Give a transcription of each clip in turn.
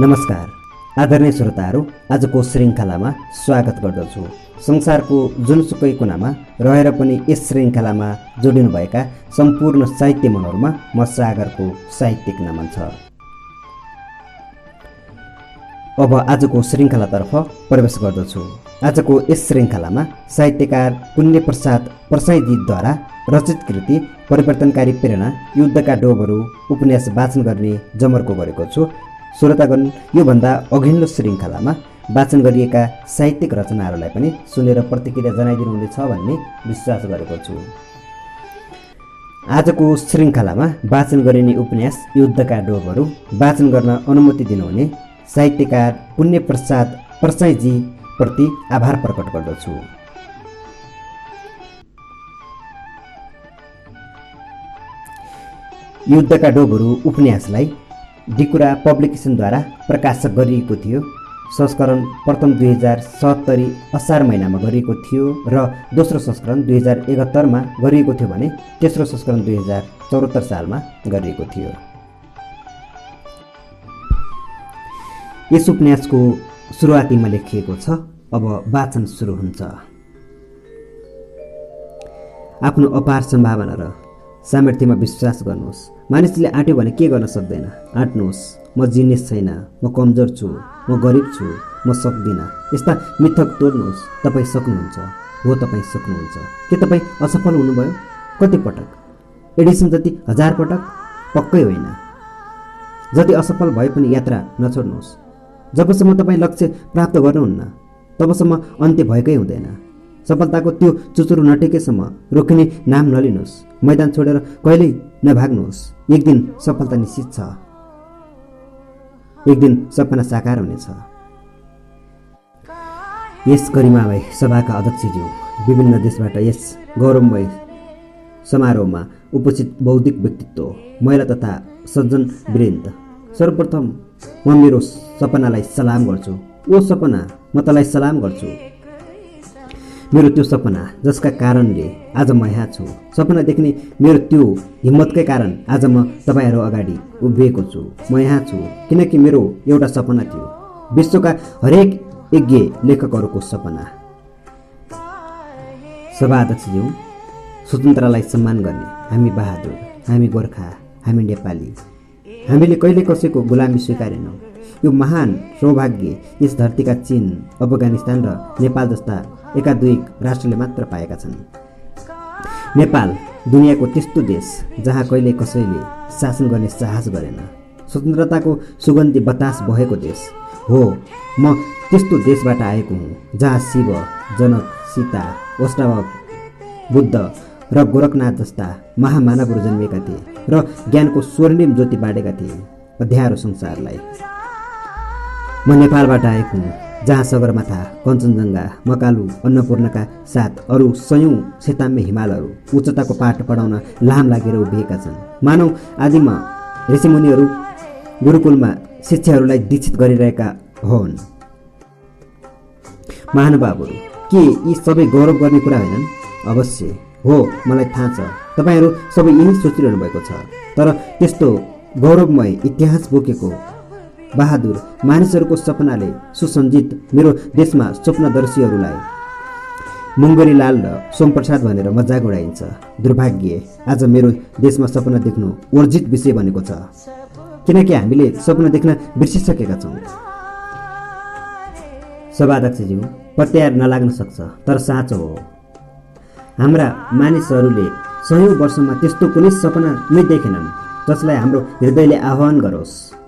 नमस्कार आदरणीय श्रोताहरू, आजको श्रृङ्खलामा स्वागत गर्दछु। संसारको जुनसुकै कुनामा रहेर पनि यस श्रृङ्खलामा जोडिनुभएका सम्पूर्ण साहित्य मनोरमा म सागरको साहित्यिक नमन छ। अब आजको श्रृङ्खलातर्फ प्रवेश गर्दछु। आजको यस श्रृङ्खलामा साहित्यकार पुण्यप्रसाद प्रसाईजीद्वारा रचित कृति परिवर्तनकारी प्रेरणा युद्धका डोबहरू उपन्यास वाचन गर्ने जमर्को गरेको छु। श्रोतागण, योभन्दा अघिल्लो श्रृङ्खलामा वाचन गरिएका साहित्यिक रचनाहरूलाई पनि सुनेर प्रतिक्रिया जनाइदिनुहुनेछ भन्ने विश्वास गरेको छु। आजको श्रृङ्खलामा वाचन गरिने उपन्यास युद्धका डोबहरू वाचन गर्न अनुमति दिनुहुने साहित्यकार पुण्यप्रसाद प्रसाईजी प्रति आभार प्रकट गर्दछु। युद्धका डोबहरू उपन्यासलाई डिकुरा पब्लिकेसनद्वारा प्रकाशक गरिएको थियो। संस्करण प्रथम 2077 असार महिनामा गरिएको थियो र दोस्रो संस्करण 2071 गरिएको थियो भने तेस्रो संस्करण 2074 सालमा गरिएको थियो। यस उपन्यासको सुरुवातीमा लेखिएको छ, अब वाचन सुरु हुन्छ। आफ्नो अपार सम्भावना र सामर्थ्यमा विश्वास गर्नुहोस्। मानिसले आँट्यो भने के गर्न सक्दैन। आँट्नुहोस्। म जिनियस छैन, म कमजोर छु, म गरिब छु, म सक्दिनँ। यस्ता मिथक तोड्नुहोस्। तपाईँ सक्नुहुन्छ। हो, तपाईँ सक्नुहुन्छ। के तपाईँ असफल हुनुभयो? कति पटक? एडिसन जति 1000 पटक? पक्कै होइन। जति असफल भए पनि यात्रा नछोड्नुहोस्। जबसम्म तपाईँ लक्ष्य प्राप्त गर्नुहुन्न तबसम्म अन्त्य भएकै हुँदैन। सफलताको त्यो चुचुरो नटेकेसम्म रोकिने नाम नलिनुहोस्। मैदान छोडेर कहिल्यै नभाग्नुहोस्। एक दिन सफलता निश्चित छ। एक दिन सपना साकार हुनेछ। यस गरिमामय सभाका अध्यक्षज्यू, विभिन्न देशबाट यस गौरवमय समारोहमा उपस्थित बौद्धिक व्यक्तित्व, महिला तथा सज्जन वृन्द, सर्वप्रथम म मेरो सपनालाई सलाम गर्छु। ओ सपना, म तँलाई सलाम गर्छु। मेरो त्यो सपना जसका कारणले आज म यहाँ छु। सपना देख्ने मेरो त्यो हिम्मतकै कारण आज म तपाईँहरू अगाडि उभिएको छु। म यहाँ छु किनकि मेरो एउटा सपना थियो, विश्वका हरेक यज्ञ लेखकहरूको सपना। सभाध्यक्षज्यू, स्वतन्त्रतालाई सम्मान गर्ने हामी बहादुर, हामी गोर्खा, हामी नेपाली, हामीले कहिले कसैको गुलामी स्वीकारेनौँ। यो महान सौभाग्य यस धरतीका चीन, अफगानिस्तान र नेपाल जस्ता एकाधिक राष्ट्रले मात्र पाएका छन्। नेपाल दुनियाँको त्यस्तो देश जहाँ कहिले कसैले शासन गर्ने साहस गरेन। स्वतन्त्रताको सुगन्धी बतास बहेको देश हो। म त्यस्तो देशबाट आएको हुँ जहाँ शिव, जनक, सीता, वैष्णव, बुद्ध र गोरखनाथ जस्ता महामानवहरू जन्मेका थिए र ज्ञानको स्वर्णिम ज्योति बाँडेका थिए अध्यारो संसारलाई। म नेपालबाट आएको हुँ जहाँ सगरमाथा, कञ्चनजङ्घा, मकालु, अन्नपूर्णका साथ अरू सयौँ सेताम्य हिमालहरू उच्चताको पाठ पढाउन लाम लागेर उभिएका छन्। मानव आदिमा ऋषिमुनिहरू गुरुकुलमा शिक्षाहरूलाई दीक्षित गरिरहेका हुन्। महानुभावहरू, के यी सबै गौरव गर्ने कुरा होइनन्? अवश्य हो, मलाई थाहा छ तपाईँहरू सबै यही सोचिरहनु भएको छ। तर त्यस्तो गौरवमय इतिहास बोकेको बहादुर मानिसहरूको सपनाले सुसञ्जित मेरो देशमा स्वप्नदर्शीहरूलाई मुङ्गरी लाल र सोमप्रसाद भनेर मजाक उडाइन्छ। दुर्भाग्य, आज मेरो देशमा सपना देख्नु वर्जित विषय बनेको छ, किनकि हामीले सपना देख्न बिर्सिसकेका छौँ। सभाध्यक्षज्यू, प्रत्याहार नलाग्न सक्छ, तर साँचो हो। हाम्रा मानिसहरूले सयौँ वर्षमा त्यस्तो कुनै सपना नै देखेनन् जसलाई हाम्रो हृदयले आह्वान गरोस्,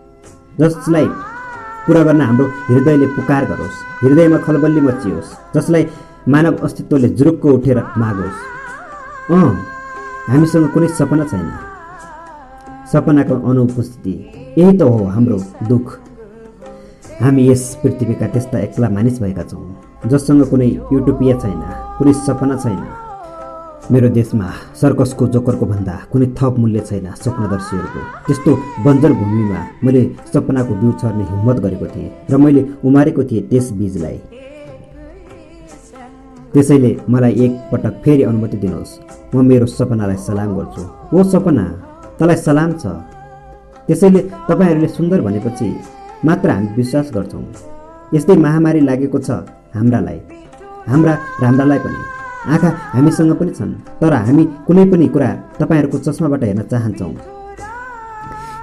जसलाई पुरा गर्न हाम्रो हृदयले पुकार गरोस्, हृदयमा खलबल्ली मचियोस्, जसलाई मानव अस्तित्वले जुरुक्क उठेर मागोस्। हामीसँग कुनै सपना छैन। सपनाको अनुपस्थिति, यही त हो हाम्रो दुःख। हामी यस पृथ्वीका त्यस्ता एक्ला मानिस भएका छौँ जससँग कुनै युटोपिया छैन, कुनै सपना छैन। मेरो देशमा सर्कसको जोकरको भन्दा कुनै थप मूल्य छैन स्वप्नदर्शीहरूको। त्यस्तो बन्जर भूमिमा मैले सपनाको बिउ छर्ने हिम्मत गरेको थिएँ र मैले उमारेको थिएँ त्यस बीजलाई। त्यसैले मलाई एक पटक फेरि अनुमति दिनुहोस्। म मेरो सपनालाई सलाम गर्छु। ओ सपना, तँलाई सलाम छ। त्यसैले तपाईहरूले सुन्दर भनेपछि मात्र हामी विश्वास गर्छौँ। यस्तै महामारी लागेको छ हाम्रा राम्रालाई पनि। आँखा हामीसँग पनि छन्, तर हामी कुनै पनि कुरा तपाईँहरूको चस्माबाट हेर्न चाहन्छौँ।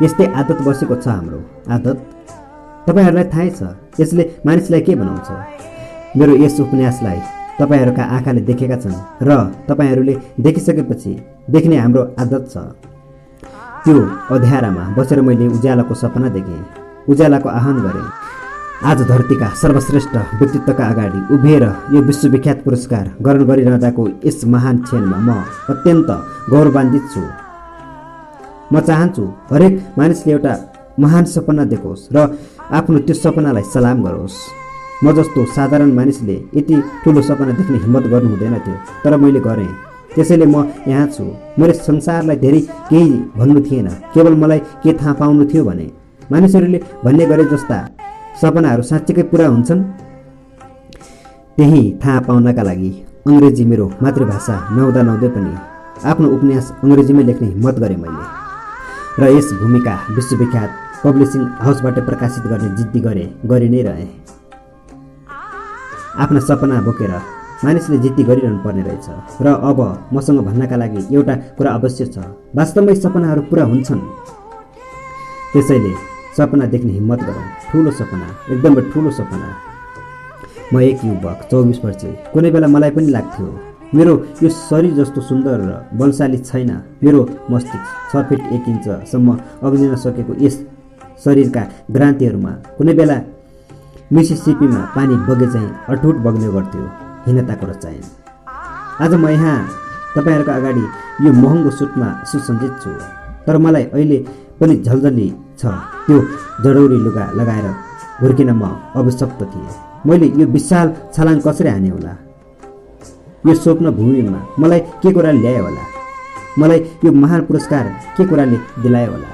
यस्तै आदत बसेको छ हाम्रो आदत। तपाईँहरूलाई थाहै छ यसले मानिसलाई के बनाउँछ। मेरो यस उपन्यासलाई तपाईँहरूका आँखाले देखेका छन् र तपाईँहरूले देखिसकेपछि देख्ने हाम्रो आदत छ। त्यो अँध्यारामा बसेर मैले उज्यालोको सपना देखेँ, उज्यालोको आह्वान गरेँ। आज धरतीका सर्वश्रेष्ठ व्यक्तित्वका अगाडि उभिएर यो विश्वविख्यात पुरस्कार ग्रहण गरिरहँदाको यस महान क्षणमा म अत्यन्त गौरवान्वित छु। म चाहन्छु हरेक मानिसले एउटा महान सपना देखोस् र आफ्नो त्यो सपनालाई सलाम गरोस्। म जस्तो साधारण मानिसले यति ठुलो सपना देख्ने हिम्मत गर्नु हुँदैन थियो, तर मैले गरेँ। त्यसैले म यहाँ छु। मैले संसारलाई धेरै केही भन्नु थिएन, केवल मलाई के थाहा पाउनु थियो भने मानिसहरूले भन्ने गरे जस्ता सपनाहरू साँच्चीकै पुरा हुन्छन्। त्यही थाहा पाउनका लागि अङ्ग्रेजी मेरो मातृभाषा नहुँदै पनि आफ्नो उपन्यास अङ्ग्रेजीमै लेख्ने हिम्मत गरेँ मैले र यस भूमिका विश्वविख्यात पब्लिसिङ हाउसबाट प्रकाशित गर्ने जिद्दी गरि नै रहेँ। आफ्ना सपना बोकेर मानिसले जिद्दी गरिरहनु पर्ने रहेछ र अब मसँग भन्नका लागि एउटा कुरा अवश्य छ। वास्तवमै सपनाहरू पुरा हुन्छन्। त्यसैले सपना देख्ने हिम्मत गरौँ। ठुलो सपना, एकदम ठुलो सपना। म एक युवक 24 वर्षे। कुनै बेला मलाई पनि लाग्थ्यो मेरो यो शरीर जस्तो सुन्दर र बलशाली छैन। मेरो मस्तिष्क 6 फिट 1 इन्चसम्म अग्लिन सकेको यस शरीरका ग्रान्थीहरूमा कुनै बेला मिसिसिपीमा पानी बगे चाहिँ अटुट बग्ने गर्थ्यो हीनताको रचायन। आज म यहाँ तपाईँहरूका अगाडि यो महँगो सुटमा सुसज्जित छु, तर मलाई अहिले पनि झल्झली छ। त्यो जडौरी लुगा लगाएर हुर्किन म अभिशप्त थिएँ। मैले यो विशाल छलाङ कसरी हाने होला? यो स्वप्न भूमिमा मलाई के कुराले ल्यायो होला? मलाई यो महान पुरस्कार के कुराले दिलायो होला?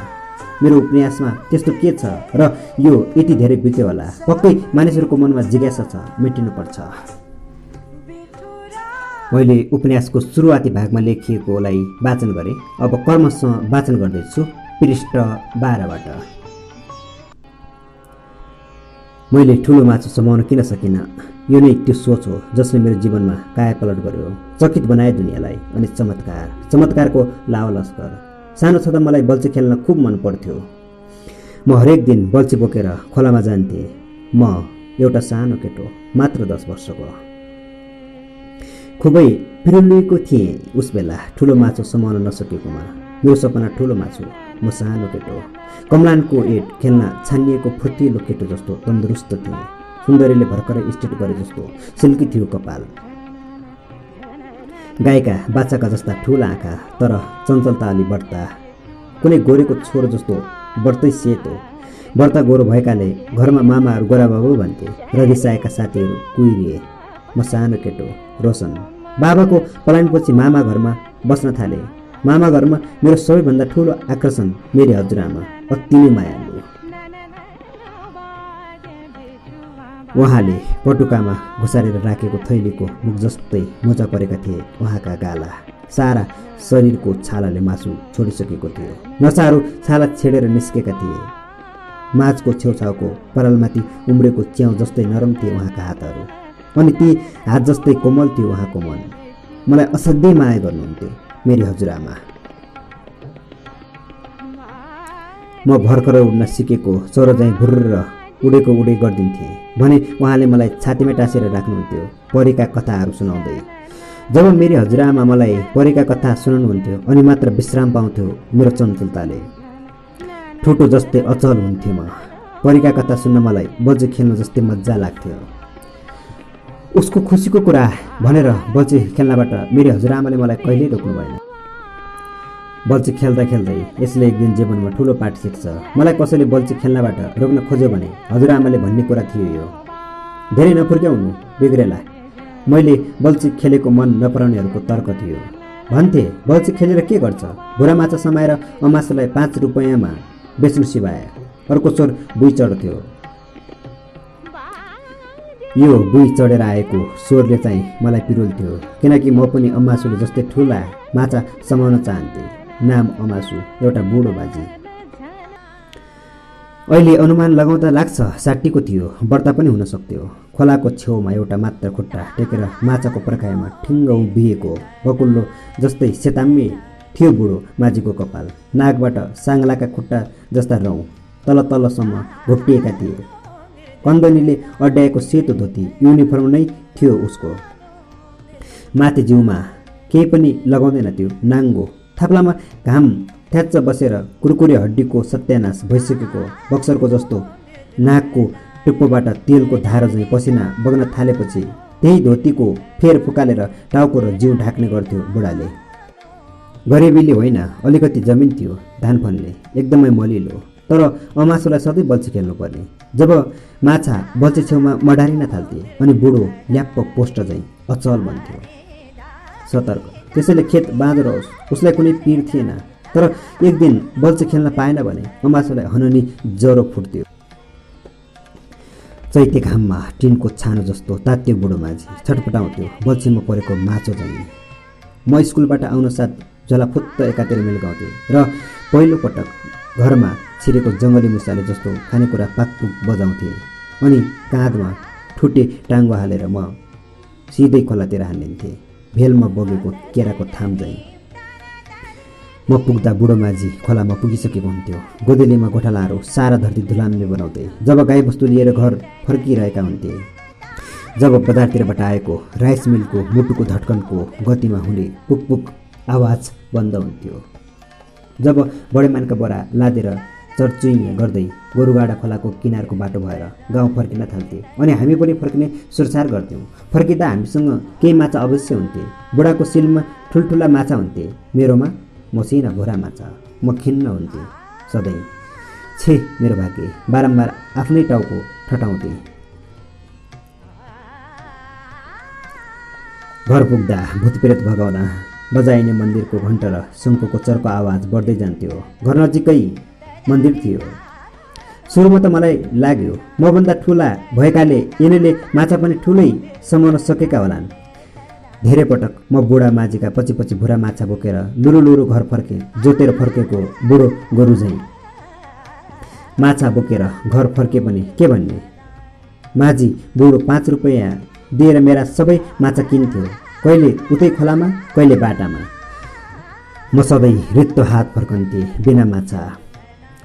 मेरो उपन्यासमा त्यस्तो के छ र यो यति धेरै बिक्यो होला? पक्कै मानिसहरूको मनमा जिज्ञासा छ, मेटिनुपर्छ। मैले उपन्यासको सुरुवाती भागमा लेखिएकोलाई वाचन गरेँ। अब क्रमशः वाचन गर्दैछु पृष्ठ 12बाट। मैले ठुलो माछो समाउन किन सकिनँ? यो नै त्यो सोच हो जसले मेरो जीवनमा कायापलट गर्यो, चकित बनाए दुनियाँलाई। अनि चमत्कारको लावलस्कर। सानो छँदा मलाई बल्छी खेल्न खुब मन पर्थ्यो। म हरेक दिन बल्छी बोकेर खोलामा जान्थेँ। म एउटा सानो केटो, मात्र 10 वर्षको। खुबै पिरुलिएको थिएँ उस बेला ठुलो माछो समाउन नसकेकोमा। मेरो सपना ठुलो माछो, म सानो केटो। कमलानको एट खेल्न छानिएको फुर्तिलो केटो जस्तो तन्दुरुस्त थिएँ। सुन्दरीले भर्खरै स्टेट गरे जस्तो सिल्की थियो कपाल। गाईका बाछाका जस्ता ठुला आँखा, तर चञ्चलता अलि बढ्ता। कुनै गोरेको छोरो जस्तो बढ्दै सेतो। बढ्ता गोरो भएकाले घरमा मामाहरू गोराबाबु भन्थे र रिसाएका साथीहरू कुहिरिए। म सानो केटो, रोशन। बाबाको पलायनपछि मामा घरमा बस्न थाले। मामा घरमा मेरो सबैभन्दा ठुलो आकर्षण मेरी हजुरआमा, अति नै मायालु। उहाँले पटुकामा घुसारेर राखेको थैलीको मुख जस्तै मोजा परेका थिए उहाँका गाला। सारा शरीरको छालाले मासु छोडिसकेको थियो। नसाहरू छाला छेडेर निस्केका थिए। माझको छेउछाउको परालमाथि उम्रेको च्याउ जस्तै नरम थिए उहाँका हातहरू, अनि ती हात जस्तै कोमल थियो उहाँको मन। मलाई असाध्यै माया गर्नुहुन्थ्यो मेरी हजुरआमा। म भर्खर उड्न सिकेको चरो चाहिँ भुर्र उडेको उडे गरिदिन्थेँ भने उहाँले मलाई छातीमा टाँसेर राख्नुहुन्थ्यो परीका कथाहरू सुनाउँदै। जब मेरी हजुरआमा मलाई परीका कथा सुनाउनुहुन्थ्यो अनि मात्र विश्राम पाउँथ्यो मेरो चञ्चलताले। ठुटो जस्तै अचल हुन्थ्यो म। परीका कथा सुन्न मलाई बल्छी खेल्नु जस्तै मजा लाग्थ्यो। उसको खुसीको कुरा भनेर बल्छी खेल्नबाट मेरी हजुरआमाले मलाई कहिल्यै रोक्नु भएन। बल्छी खेल्दा खेल्दै यसले एक दिन जीवनमा ठुलो पाठ सिक्छ। मलाई कसैले बल्छी खेल्नबाट रोक्न खोज्यो भने हजुरआमाले भन्ने कुरा थियो यो, धेरै नफुर्क्याउनु बिग्रेला। मैले बल्छी खेलेको मन नपराउनेहरूको तर्क थियो। भन्थे बल्छी खेलेर के गर्छ? भुरा माछा समाएर अमासुलाई 5 रुपैयाँमा बेच्नु सिवाय। अर्को चोर बुई चढ्थ्यो। यो बुई चढेर आएको स्वरले चाहिँ मलाई पिरुल्थ्यो, किनकि म पनि अमासुले जस्तै ठुला माछा समाउन चाहन्थेँ। नाम अमासु, एउटा बुढो बाजी। अहिले अनुमान लगाउँदा लाग्छ 60 को थियो, बढ्ता पनि हुन सक्थ्यो। खोलाको छेउमा एउटा मात्र खुट्टा टेकेर माछाको पर्खाइमा ठिङ्ग उभिएको बकुल्लो जस्तै सेताम्मे थियो बुढो माझीको कपाल। नाकबाट साङ्लाका खुट्टा जस्ता रौँ तल तलसम्म घोप्टिएका थिए। कन्दनीले अड्याएको सेतो धोती युनिफर्म नै थियो उसको। माथि जिउमा केही पनि लगाउँदैन थियो, नाङ्गो थाप्लामा घाम थ्याच्च बसेर कुरकुरे हड्डीको सत्यानाश भइसकेको बक्सरको जस्तो नाकको टुप्पोबाट तेलको धारो झैँ पसिना बग्न थालेपछि त्यही धोतीको फेर फुकालेर टाउको र जिउ ढाक्ने गर्थ्यो बुढाले। गरिबीले होइन, अलिकति जमिन थियो धानफनले, एकदमै मलिलो, तर अमासुलाई सधैँ बल्छी खेल्नुपर्ने। जब माछा बल्छी छेउमा मडारिन थाल्थे अनि बुढो ल्याप्प पोस्ट झैँ अचल बन्थ्यो। सतर्क, त्यसैले खेत बाँझो रहोस्, उसलाई कुनै पीर थिएन। तर एक दिन बल्छी खेल्न पाएन भने अमासुलाई हननी ज्वरो फुट्थ्यो। चैते घाममा टिनको छानो जस्तो तात्यो बुढो माझी छटपटाउँथ्यो बल्छीमा परेको माछो झैँ। म स्कुलबाट आउन साथ झोलाफुत्त एकातिर मिल्गाउँथेँ र पहिलो पटक घरमा छिरेको जङ्गली मुसाले जस्तो खानेकुरा पाकपुक बजाउँथे अनि काँधमा ठुटे टाङ्गो हालेर म सिधै खोलातिर हानिन्थेँ, भेलमा बगेको केराको थाम झैँ। म पुग्दा बुढो माझी खोलामा पुगिसकेको हुन्थ्यो। गोदेलीमा गोठालाहरू सारा धरती धुलाम्ने बनाउँथे जब गाईबस्तु लिएर घर फर्किरहेका हुन्थे। जब बजारतिरबाट आएको राइस मिलको मुटुको धड्कनको गतिमा हुने पुकपुक आवाज बन्द हुन्थ्यो। जब बडेमानका बोरा लादेर चर्चुइ गर्दै गोरुगाडा खोलाको किनारको बाटो भएर गाउँ फर्किन थाल्थे अनि हामी पनि फर्किने सुरसार गर्थ्यौँ। फर्किँदा हामीसँग केही माछा अवश्य हुन्थे। बुढाको सिलमा ठुल्ठुला माछा हुन्थे, मेरोमा मसिना भोरा माछा। म खिन्न हुन्थेँ सधैँ। छे मेरो भाग्य, बारम्बार आफ्नै टाउको ठटाउँथे। घर पुग्दा भूतप्रेत भगाउन बजाइने मन्दिरको घण्ट र शङ्खको चर्को आवाज बढ्दै जान्थ्यो। घर नजिकै मन्दिर थियो। सुरुमा त मलाई लाग्यो मभन्दा ठुला भएकाले यिनीले माछा पनि ठुलै समाउन सकेका होलान्। धेरै पटक म बुढा माझीका पछि पछि भुरा माछा बोकेर लुरु लुरु घर फर्केँ, जोतेर फर्केको बुढो गोरु झैँ। माछा बोकेर घर फर्के पनि के भन्ने, माझी बुढो 5 रुपैयाँ दिएर मेरा सबै माछा किन्थ्यो, कहिले उतै खोलामा कहिले बाटामा। म सधैँ रित्तो हात फर्कन्थेँ बिना माछा।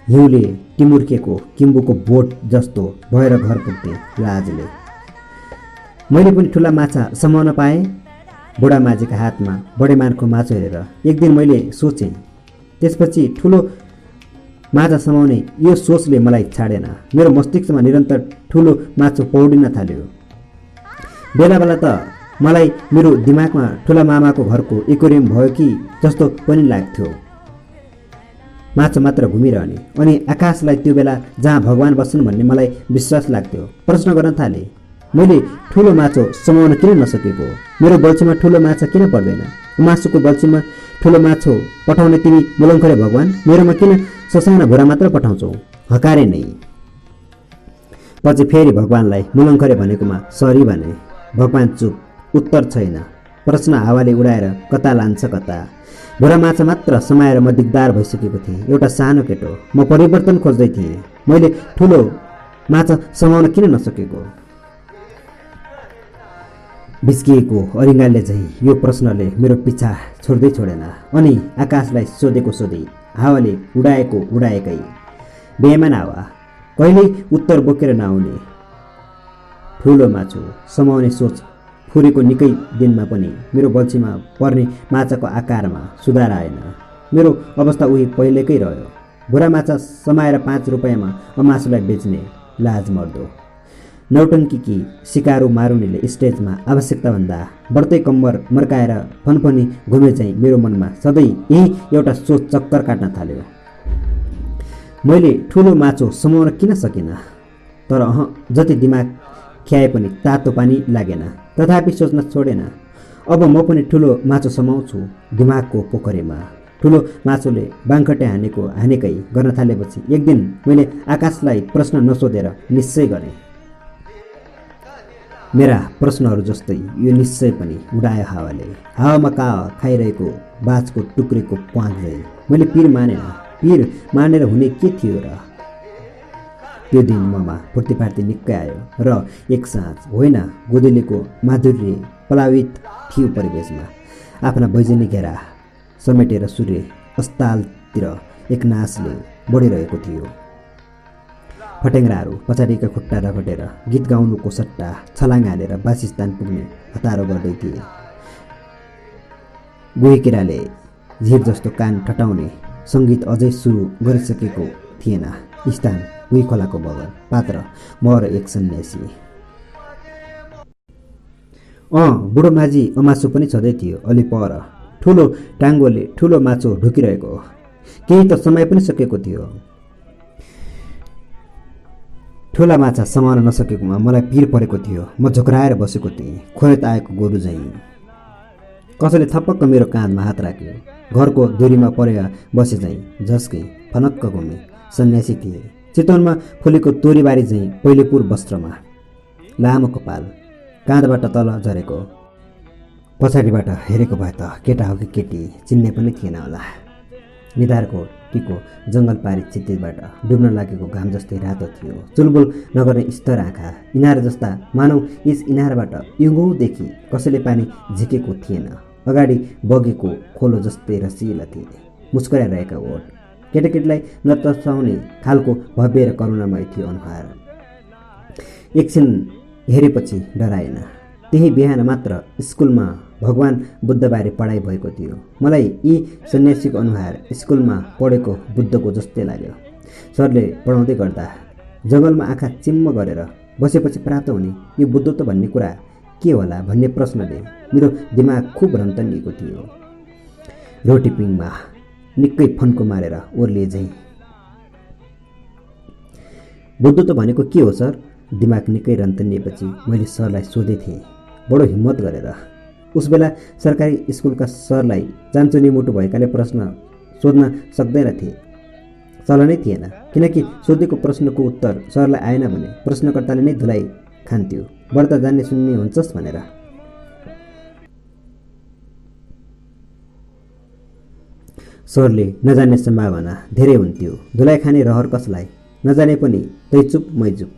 हिउँले टिमुर्केको किम्बुको बोट जस्तो भएर घर पुग्थेँ लाजले। मैले पनि ठुला माछा समाउन पाएँ। बुढा माझीका हातमा बडेमानको माछो हेरेर एक दिन मैले सोचेँ। त्यसपछि ठुलो माछा समाउने यो सोचले मलाई छाडेन। मेरो मस्तिष्कमा निरन्तर ठुलो माछो पौडिन थाल्यो। बेला बेला त मलाई मेरो दिमागमा ठुला मामाको घरको एक्वेरियम भयो कि जस्तो पनि लाग्थ्यो। माछो मात्र घुमिरहने अनि आकाशलाई त्यो बेला जहाँ भगवान बस्छन् भन्ने मलाई विश्वास लाग्थ्यो। प्रश्न गर्न थालेँ, मैले ठुलो माछो समाउन किन नसकेको? मेरो बल्छीमा ठुलो माछा किन पर्दैन? मासुको बल्छीमा ठुलो माछो पठाउने तिमी मुलङ्खरे भगवान, मेरोमा किन ससाना भुरा मात्र पठाउँछौ? हकारे नै। पछि फेरि भगवानलाई मुलङ्खरे भनेकोमा सरी भने। भगवान चुप, उत्तर छैन। प्रश्न हावाले उडाएर कता लान्छ कता। भुरा माछा मात्र समाएर म दिगदार भइसकेको थिएँ। एउटा सानो केटो, म परिवर्तन खोज्दै थिएँ। मैले ठुलो माछा समाउन किन नसकेको? बिस्किएको अरिङ्गाले झैँ यो प्रश्नले मेरो पिछा छोड्दै छोडेन अनि आकाशलाई सोधेको सोधै, हावाले उडाएको उडाएकै। बेइमान हावा, कहिल्यै उत्तर बोकेर नआउने। ठुलो माछो समाउने सोच फुरेको निकै दिनमा पनि मेरो बल्छीमा पर्ने माछाको आकारमा सुधार आएन। मेरो अवस्था उही पहिलेकै रह्यो। भुरा माछा समाएर 5 रुपैयाँमा अमासुलाई बेच्ने लाज मर्दो। नौटङ्की सिकारु मारुनीले स्टेजमा आवश्यकताभन्दा बढ्दै कम्बर मर्काएर फनफनी घुमे चाहिँ मेरो मनमा सधैँ यही एउटा सोच चक्कर काट्न थाल्यो। मैले ठुलो माछो समाउन किन सकिनँ? तर जति दिमाग ख्याए पनि तातो पानी लागेन। तथापि सोच्न छोडेन। अब म पनि ठुलो माछो समाउँछु दिमागको पोखरीमा। ठुलो माछोले बाङखटे हानेकै गर्न थालेपछि एक दिन मैले आकाशलाई प्रश्न नसोधेर निश्चय गरेँ। मेरा प्रश्नहरू जस्तै यो निश्चय पनि उडायो हावाले। हावामा खाइरहेको बाजको टुक्रेको प्वाँच झैँ। मैले पीर मानेन। पीर मानेर हुने के थियो र? त्यो दिन ममा फूर्तिफार्ती निकै आयो र एक साँझ होइन गोदुलीको माधुर्य पलावित थियो परिवेशमा। आफ्ना वैजनी घेरा समेटेर सूर्य अस्तालतिर एक नासले बढिरहेको थियो। फटेङ्ग्राहरू पछाडिका खुट्टा रगटेर गीत गाउनुको सट्टा छलाङ हालेर वासस्थान पुग्ने हतारो गर्दै थिए। गोहीकेराले झिर जस्तो कान ठटाउने सङ्गीत अझै सुरु गरिसकेको थिएन। स्थान उही खोलाको बगर, पात्र म र एक सन्यासी। बुढो माझी अमासु पनि छँदै थियो। अलि पर ठुलो टाङ्गोले ठुलो माछो ढुकिरहेको, केही त समय पनि सकेको थियो। ठुला माछा समाउन नसकेकोमा मलाई पिर परेको थियो। म झोक्राएर बसेको थिएँ, खोरेत आएको गोरु झैँ। कसैले थपक्क मेरो काँधमा हात राख्यो। घरको दूरीमा परेर बसे झैँ झस्केँ, फनक्क घुमेँ। सन्यासी थिए, चितवनमा फुलेको तोरीबारी झैँ पहिलेपुर वस्त्रमा, लामो कपाल, काँधबाट तल झरेको। पछाडिबाट हेरेको भए त केटा हो कि केटी चिन्ने पनि थिएन होला। निधारको टिको जङ्गल पारी चित्तीबाट डुब्न लागेको घाम जस्तै रातो थियो। चुलबुल नगर्ने स्तर आँखा, इनार जस्ता, मानौ यस इनारबाट युगौँदेखि कसैले पानी झिकेको थिएन। अगाडि बगेको खोलो जस्तै रसिला थिए। मुस्कुराइरहेका ओठ, केटाकेटीलाई नतसाउने खालको भव्य र करुणामय थियो अनुहार। एकछिन हेरेपछि डराएन। त्यही बिहान मात्र स्कुलमा भगवान बुद्धबारे पढाइ भएको थियो। मलाई यी सन्यासीको अनुहार स्कुलमा पढेको बुद्धको जस्तै लाग्यो। सरले पढाउँदै गर्दा जङ्गलमा आँखा चिम्म गरेर बसेपछि प्राप्त हुने यो बुद्धत्व भन्ने कुरा के होला भन्ने प्रश्नले मेरो दिमाग खुब रन्तनिएको थियो। रोटीपिङमा निकै फन्को मारेर ओर्लिए झैँ। बुद्धत्व भनेको के हो सर? दिमाग निकै रन्तनिएपछि मैले सरलाई सोधे थिएँ, बडो हिम्मत गरेर। उस बेला सरकारी स्कुलका सरलाई चान्चुने मुटु भएकाले प्रश्न सोध्न सक्दैनथे, चलनै थिएन। किनकि सोधेको प्रश्नको उत्तर सरलाई आएन भने प्रश्नकर्ताले नै धुलाई खान्थ्यो, व्रत जान्ने सुन्ने हुन्छस् भनेर। सरले नजान्ने सम्भावना धेरै हुन्थ्यो। धुलाई खाने रहर कसलाई? नजाने पनि तै चुप मै चुप।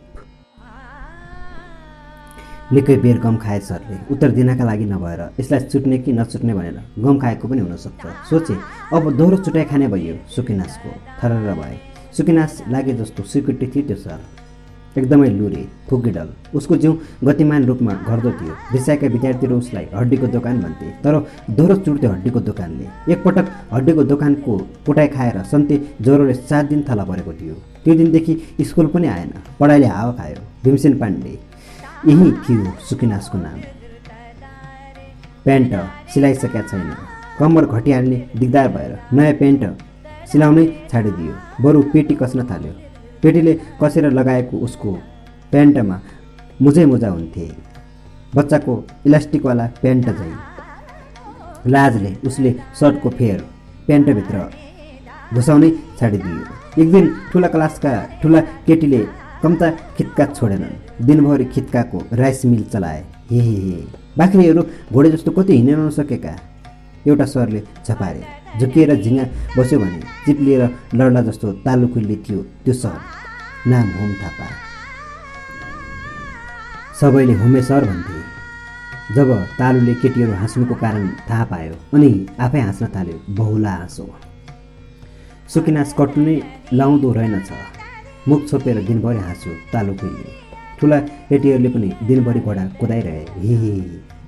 निकै बेर गम खाए सरले। उत्तर दिनका लागि नभएर यसलाई छुट्ने कि नछुट्ने भनेर गम खाएको पनि हुनसक्छ। सोचे अब दोहोरो चुटाइ खाने भइयो। सुकिनासको थरर भए। सुकिनास लागे जस्तो स्वीकृति थियो त्यो सर। एकदमै लुरे, फुकिडल। उसको जिउ गतिमान रूपमा घट्दो थियो। रिसाएका विद्यार्थीहरू उसलाई हड्डीको दोकान भन्थे, तर दोहोरो चुट्थ्यो हड्डीको दोकानले। एकपटक हड्डीको दोकानको कुटाइ खाएर सन्ते ज्वरोले 7 दिन थला परेको थियो। त्यो दिनदेखि स्कुल पनि आएन। पढाइले हावा खायो। भीमसेन पाण्डे यही थियो सुकिनासको नाम। प्यान्ट सिलाइसकेका छैन। कम्मर घटिहाल्ने दिगदार भएर नयाँ प्यान्ट सिलाउनै छाडिदियो। बरु पेटी कस्न थाल्यो। पेटीले कसेर लगाएको उसको प्यान्टमा मुजै मुजा हुन्थे, बच्चाको इलास्टिकवाला प्यान्ट झैँ। लाजले उसले सर्टको फेर प्यान्टभित्र घुसाउनै छाडिदियो। एक दिन ठुला क्लासका ठुला केटीले कम्ता खित्का छोडेनन्। दिनभरि खित्काको राइस मिल चलाए। हे बाख्रीहरू घोडे जस्तो कति हिँड्न नसकेका। एउटा सरले झपारे। झुकिएर झिङ्गा बस्यो भने चिप्लिएर लड्ला जस्तो तालु खुल्ली थियो त्यो सर। नाम होम थापा। सबैले होमे सर भन्थे। जब तालुले केटीहरू हाँस्नुको कारण थाहा पायो अनि आफै हाँस्न थाल्यो। बहुला हाँसो। सुकिनास कट्नु नै लाउँदो रहेनछ। मुख छोपेर दिनभरि हाँस्यो तालु खुल्ली। ठुला केटीहरूले पनि दिनभरि घोडा कुदाइरहे। हे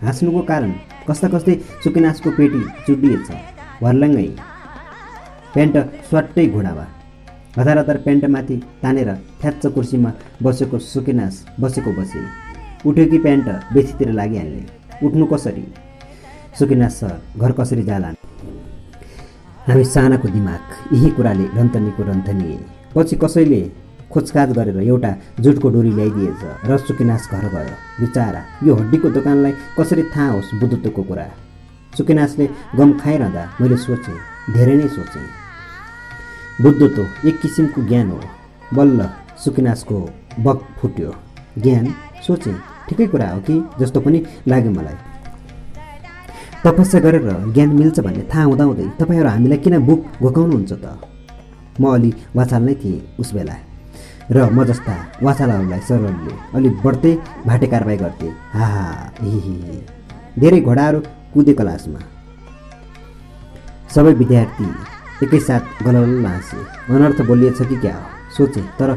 हाँस्नुको कारण कस्ता कस्तै सुकिनासको पेटी चुडिएछ। भर्लङ्गै प्यान्ट स्वाट्टै घोडामा। हतार हतार प्यान्टमाथि तानेर थ्याच्च कुर्सीमा बसेको सुकिनास बसे। उठ्यो कि प्यान्ट बेसीतिर लागिहाल्ने। उठ्नु कसरी? सुकिनास सर घर कसरी जाला? हामी सानाको दिमाग यही कुराले रन्तनिए। पछि कसैले खोजखाज गरेर एउटा जुटको डोरी ल्याइदिएछ र सुकिनास घर गयो। बिचारा यो हड्डीको दोकानलाई कसरी थाहा होस् बुद्धत्वको कुरा? सुकिनासले गम खाइरहँदा मैले सोचेँ, धेरै नै सोचेँ। बुद्धत्व एक किसिमको ज्ञान हो। बल्ल सुकिनासको बग फुट्यो। ज्ञान? सोचेँ ठिकै कुरा हो कि जस्तो पनि लाग्यो मलाई। तपस्या गरेर ज्ञान मिल्छ भन्ने थाहा हुँदाहुँदै तपाईँहरू हामीलाई किन बुक घोकाउनुहुन्छ त? म अलि वाचाल नै थिएँ उस बेला। र म जस्ता वाचालाहरूलाई सरहरूले अलि बढ्दै भाटे कारबाही गर्थे। हा हि धेरै घोडाहरू कुदे क्लासमा। सबै विद्यार्थी एकैसाथ गलल हाँसे। अनर्थ बोलिएछ कि क्या हो सोचे, तर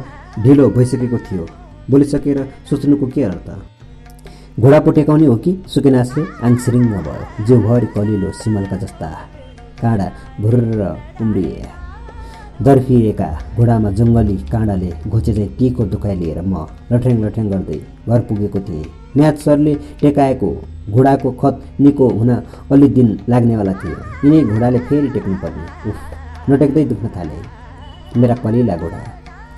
ढिलो भइसकेको थियो। बोलिसकेर सोच्नुको के अर्थ? घोडा टेकाउने हो कि? सुकेनासले आङसिरिङ्ग भयो। जिउभरि कलिलो सिमलका जस्ता काँडा भुर्र उम्रिए। दर्फिएका घोडामा जङ्गली काँडाले घोचेझै टीको दुखाइ लिएर म लठ्याङ गर्दै घर पुगेको थिएँ। म्याथ सरले टेकाएको घोडाको खत निको हुन अलि दिन लाग्नेवाला थियो। यिनै घोडाले फेरि टेक्नुपर्ने। उफ, नटेक्दै दुख्न थाले मेरा कलिला घोडा।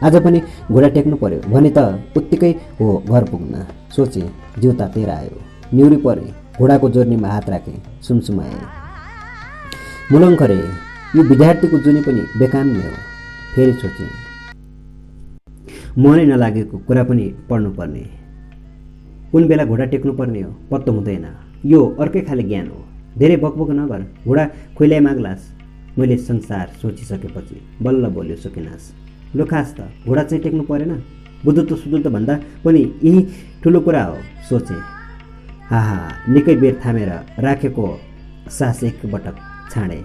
आज पनि घोडा टेक्नु पर्यो भने त उत्तिकै हो घर पुग्न सोचे। जिउ तातेर आयो। निउरी परे। घोडाको जोर्नीमा हात राखेँ। सुमसुमाए। मुलङ्खरे यो विद्यार्थीको जुनी पनि बेकाम्य हो। फेरि सोचेँ, मनै नलागेको कुरा पनि पढ्नुपर्ने। कुन बेला घोडा टेक्नुपर्ने हो पत्तो हुँदैन। यो अर्कै खाले ज्ञान हो। धेरै बकबक नगर, घोडा खोइलाइ माग्लास। मैले संसार सोचिसकेपछि बल्ल बोल्यो सुकेनास। लु खास त घोडा चाहिँ टेक्नु परेन? बुद्धुत्व भन्दा पनि यही ठुलो कुरा हो सोचे। हा निकै बेर थामेर राखेको सास एकपटक छाडे।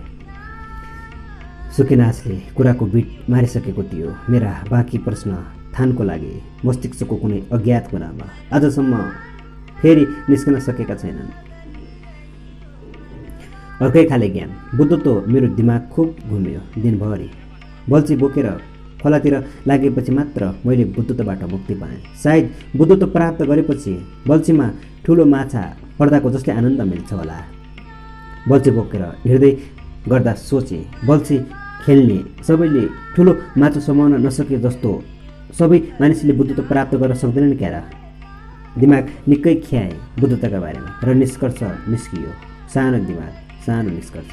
सुकेनासले कुराको बिट मारिसकेको थियो। मेरा बाँकी प्रश्न थानको लागि मस्तिष्कको कुनै अज्ञात कुरामा आजसम्म फेरि निस्कन सकेका छैनन्। अर्कै खाले ज्ञान। बुद्धत्व मेरो दिमाग खुब घुम्यो दिनभरि। बल्छी बोकेर खोलातिर लागेपछि मात्र मैले बुद्धत्वबाट मुक्ति पाएँ। सायद बुद्धत्व प्राप्त गरेपछि बल्छीमा ठुलो माछा पर्दाको जस्तै आनन्द मिल्छ होला। बल्छी बोकेर हिँड्दै गर्दा सोचे, बल्छी खेल्ने सबैले ठुलो माछा समाउन नसके जस्तो सबै मानिसले बुद्धत्व प्राप्त गर्न सक्दैनन् क्या र? दिमाग निकै खियाए बुद्धत्वका बारेमा र निष्कर्ष निस्कियो। सानो दिमाग, सानो निष्कर्ष।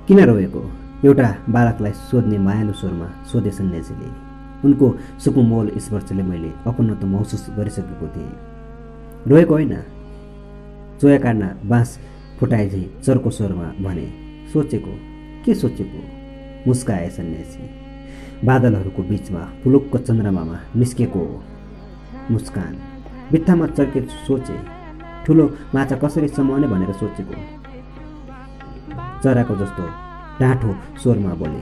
किन रोएको? एउटा बालकलाई सोध्ने मायालु स्वरमा सोधे सन्यासीले। उनको सुकुमोल स्पर्शले मैले अपनत्व महसुस गरिसकेको थिएँ। रोएको होइन, चोया काट्न बाँस फुटाए झै चर्को स्वरमा भने। सोचेको के सोचेको? मुस्काए सन्यासी। बादलहरूको बीचमा फुलुक्क चन्द्रमामा निस्केको मुस्कान। बित्थामा चर्के सोचे, ठुलो माछा कसरी समाउने भनेर सोचेको। चराको जस्तो डाँठो स्वरमा बोले,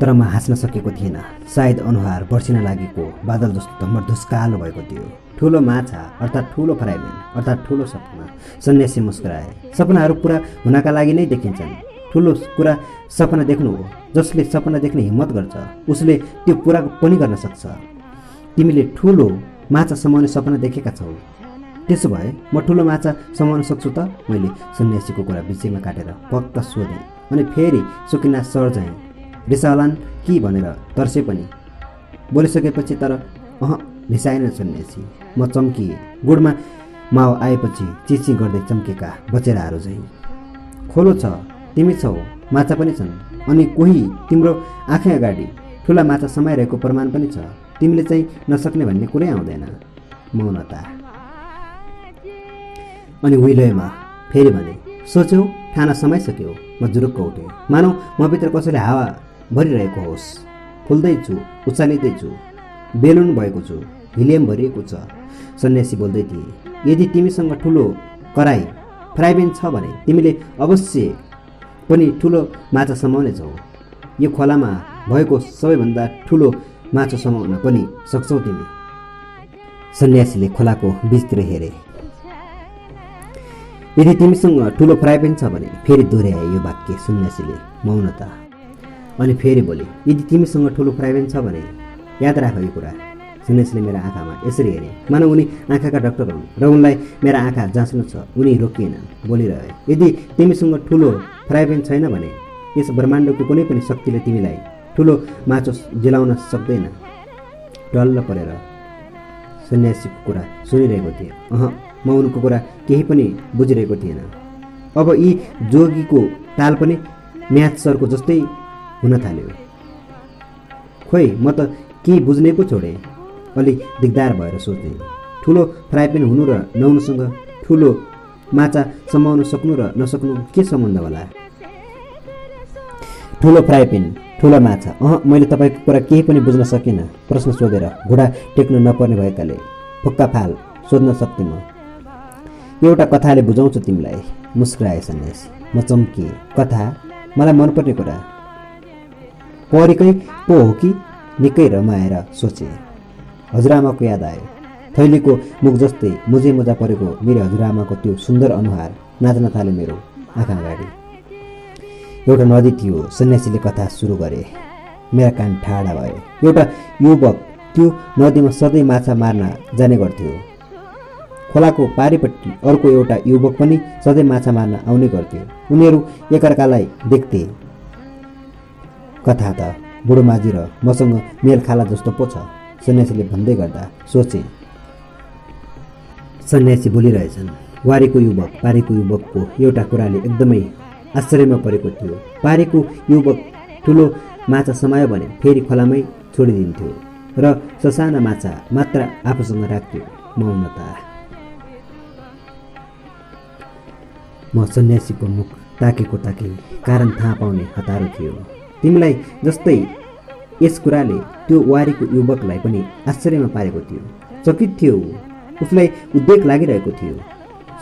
तर म हाँस्न सकेको थिएन। सायद अनुहार बर्सिन लागेको बादल जस्तो धम्मर धुस्कालो भएको थियो। ठुलो माछा अर्थात् ठुलो फ्राइमेन अर्थात् ठुलो सपना। सन्यासी मुस्कुराए। सपनाहरू पुरा हुनका लागि नै देखिन्छन्। ठुलो कुरा सपना देख्नु हो। जसले सपना देख्ने हिम्मत गर्छ उसले त्यो पुरा पनि गर्न सक्छ। तिमीले ठुलो माछा समाउने सपना देखेका छौ। त्यसो भए म ठुलो माछा समाउन सक्छु त? मैले सन्यासीको कुरा बिचैमा काटेर पक्का सोधेँ। अनि फेरि सुकिना सर चाहिँ रिसालान् कि भनेर तर्से पनि। बोलिसकेपछि तर रिसाएन सन्यासी। म चम्किएँ। गुडमा माओ आएपछि चिची गर्दै चम्केका बचेराहरू चाहिँ। खोलो छ, तिमी छौ, माछा पनि छन्, अनि कोही तिम्रो आँखै अगाडि ठुला माछा समाइरहेको प्रमाण पनि छ। तिमीले चाहिँ नसक्ने भन्ने कुरै आउँदैन। मौनता। अनि विलयमा फेरि भने, सोच्यौ ठाना समाइसक्यो। म जुरुक्क उठेँ। मानौ म भित्र कसैले हावा भरिरहेको होस्। फुल्दैछु, उचालिँदैछु, बेलुन भएको छु, हिलियम भरिएको छ। सन्यासी बोल्दै थिए, यदि तिमीसँग ठुलो कराई फ्राइबेन छ भने तिमीले अवश्य पनि ठुलो माछा समाउने छौ। यो खोलामा भएको सबैभन्दा ठुलो माछा समाउन पनि सक्छौ तिमी। सन्यासीले खोलाको बीचतिर हेरे। यदि तिमीसँग ठुलो फ्राइपेन छ भने, फेरि दोहोऱ्याए यो वाक्य सन्यासीले। मौनता। अनि फेरि बोले, यदि तिमीसँग ठुलो फ्राइपेन छ भने याद राख यो कुरा। सन्यासीले मेरा आँखामा यसरी हेरे मानौ उनी आँखाका डाक्टर हुन् र उनलाई मेरा आँखा जाँच्नु छ। उनी रोकिएनन्, बोलिरहे, यदि तिमीसँग ठुलो फ्राइपेन छैन भने यस ब्रह्माण्डको कुनै पनि शक्तिले तिमीलाई ठुलो माछो जिलाउन सक्दैन। डल्ल परेर सन्यासीको कुरा सुनिरहेको थिएँ। म उनको कुरा केही पनि बुझिरहेको थिएन। अब यी जोगीको ताल पनि म्याथ सरको जस्तै हुन थाल्यो। खोइ म त केही बुझ्नै पो छोडेँ। अलि दिगदार भएर सोचेँ, ठुलो फ्राइपेन हुनु र नहुनुसँग ठुलो माछा समाउन सक्नु र नसक्नु के सम्बन्ध होला? ठुलो फ्राई प्यान, ठुलो माछा। मैले तपाईँको कुरा केही पनि बुझ्न सकिनँ। प्रश्न सोधेर घुँडा टेक्नु नपर्ने भएकाले फुक्का फाल सोध्न सक्थेँ म। एउटा कथाले बुझाउँछु तिमीलाई, मुस्कुराए सन्यासी। म चम्किएँ। कथा? मलाई मनपर्ने कुरा परेकै पो हो कि? निकै रमाएर सोचेँ। हजुरआमाको याद आयो। थैलीको मुख जस्तै मुजे मुजा परेको मेरो हजुरआमाको त्यो सुन्दर अनुहार नाच्न थाल्यो मेरो आँखा अगाडि। एउटा नदी थियो, सन्यासीले कथा सुरु गरे। मेरा कान ठाडा भए। एउटा युवक त्यो नदीमा सधैँ माछा मार्न जाने गर्थ्यो। खोलाको पारिपट्टि अर्को एउटा युवक पनि सधैँ माछा मार्न आउने गर्थ्यो। उनीहरू एकअर्कालाई देख्थे। कथा त बुढो माझी र मसँग मेल खाला जस्तो पो छ, सन्यासीले भन्दै गर्दा सोचे। सन्यासी बोलिरहेछन्। वारीको युवक पारीको युवकको एउटा कुराले एकदमै आश्चर्यमा परेको थियो। पारीको युवक ठुलो माछा समायो भने फेरि खोलामै छोडिदिन्थ्यो र ससाना माछा मात्र आफूसँग राख्थ्यो। मौनता। म सन्यासीको मुख ताकेको ताके कारण थाहा पाउने हतारो थियो। तिमीलाई जस्तै यस कुराले त्यो वारीको युवकलाई पनि आश्चर्यमा पारेको थियो। चकित थियो ऊ। उसलाई उद्वेग लागिरहेको थियो।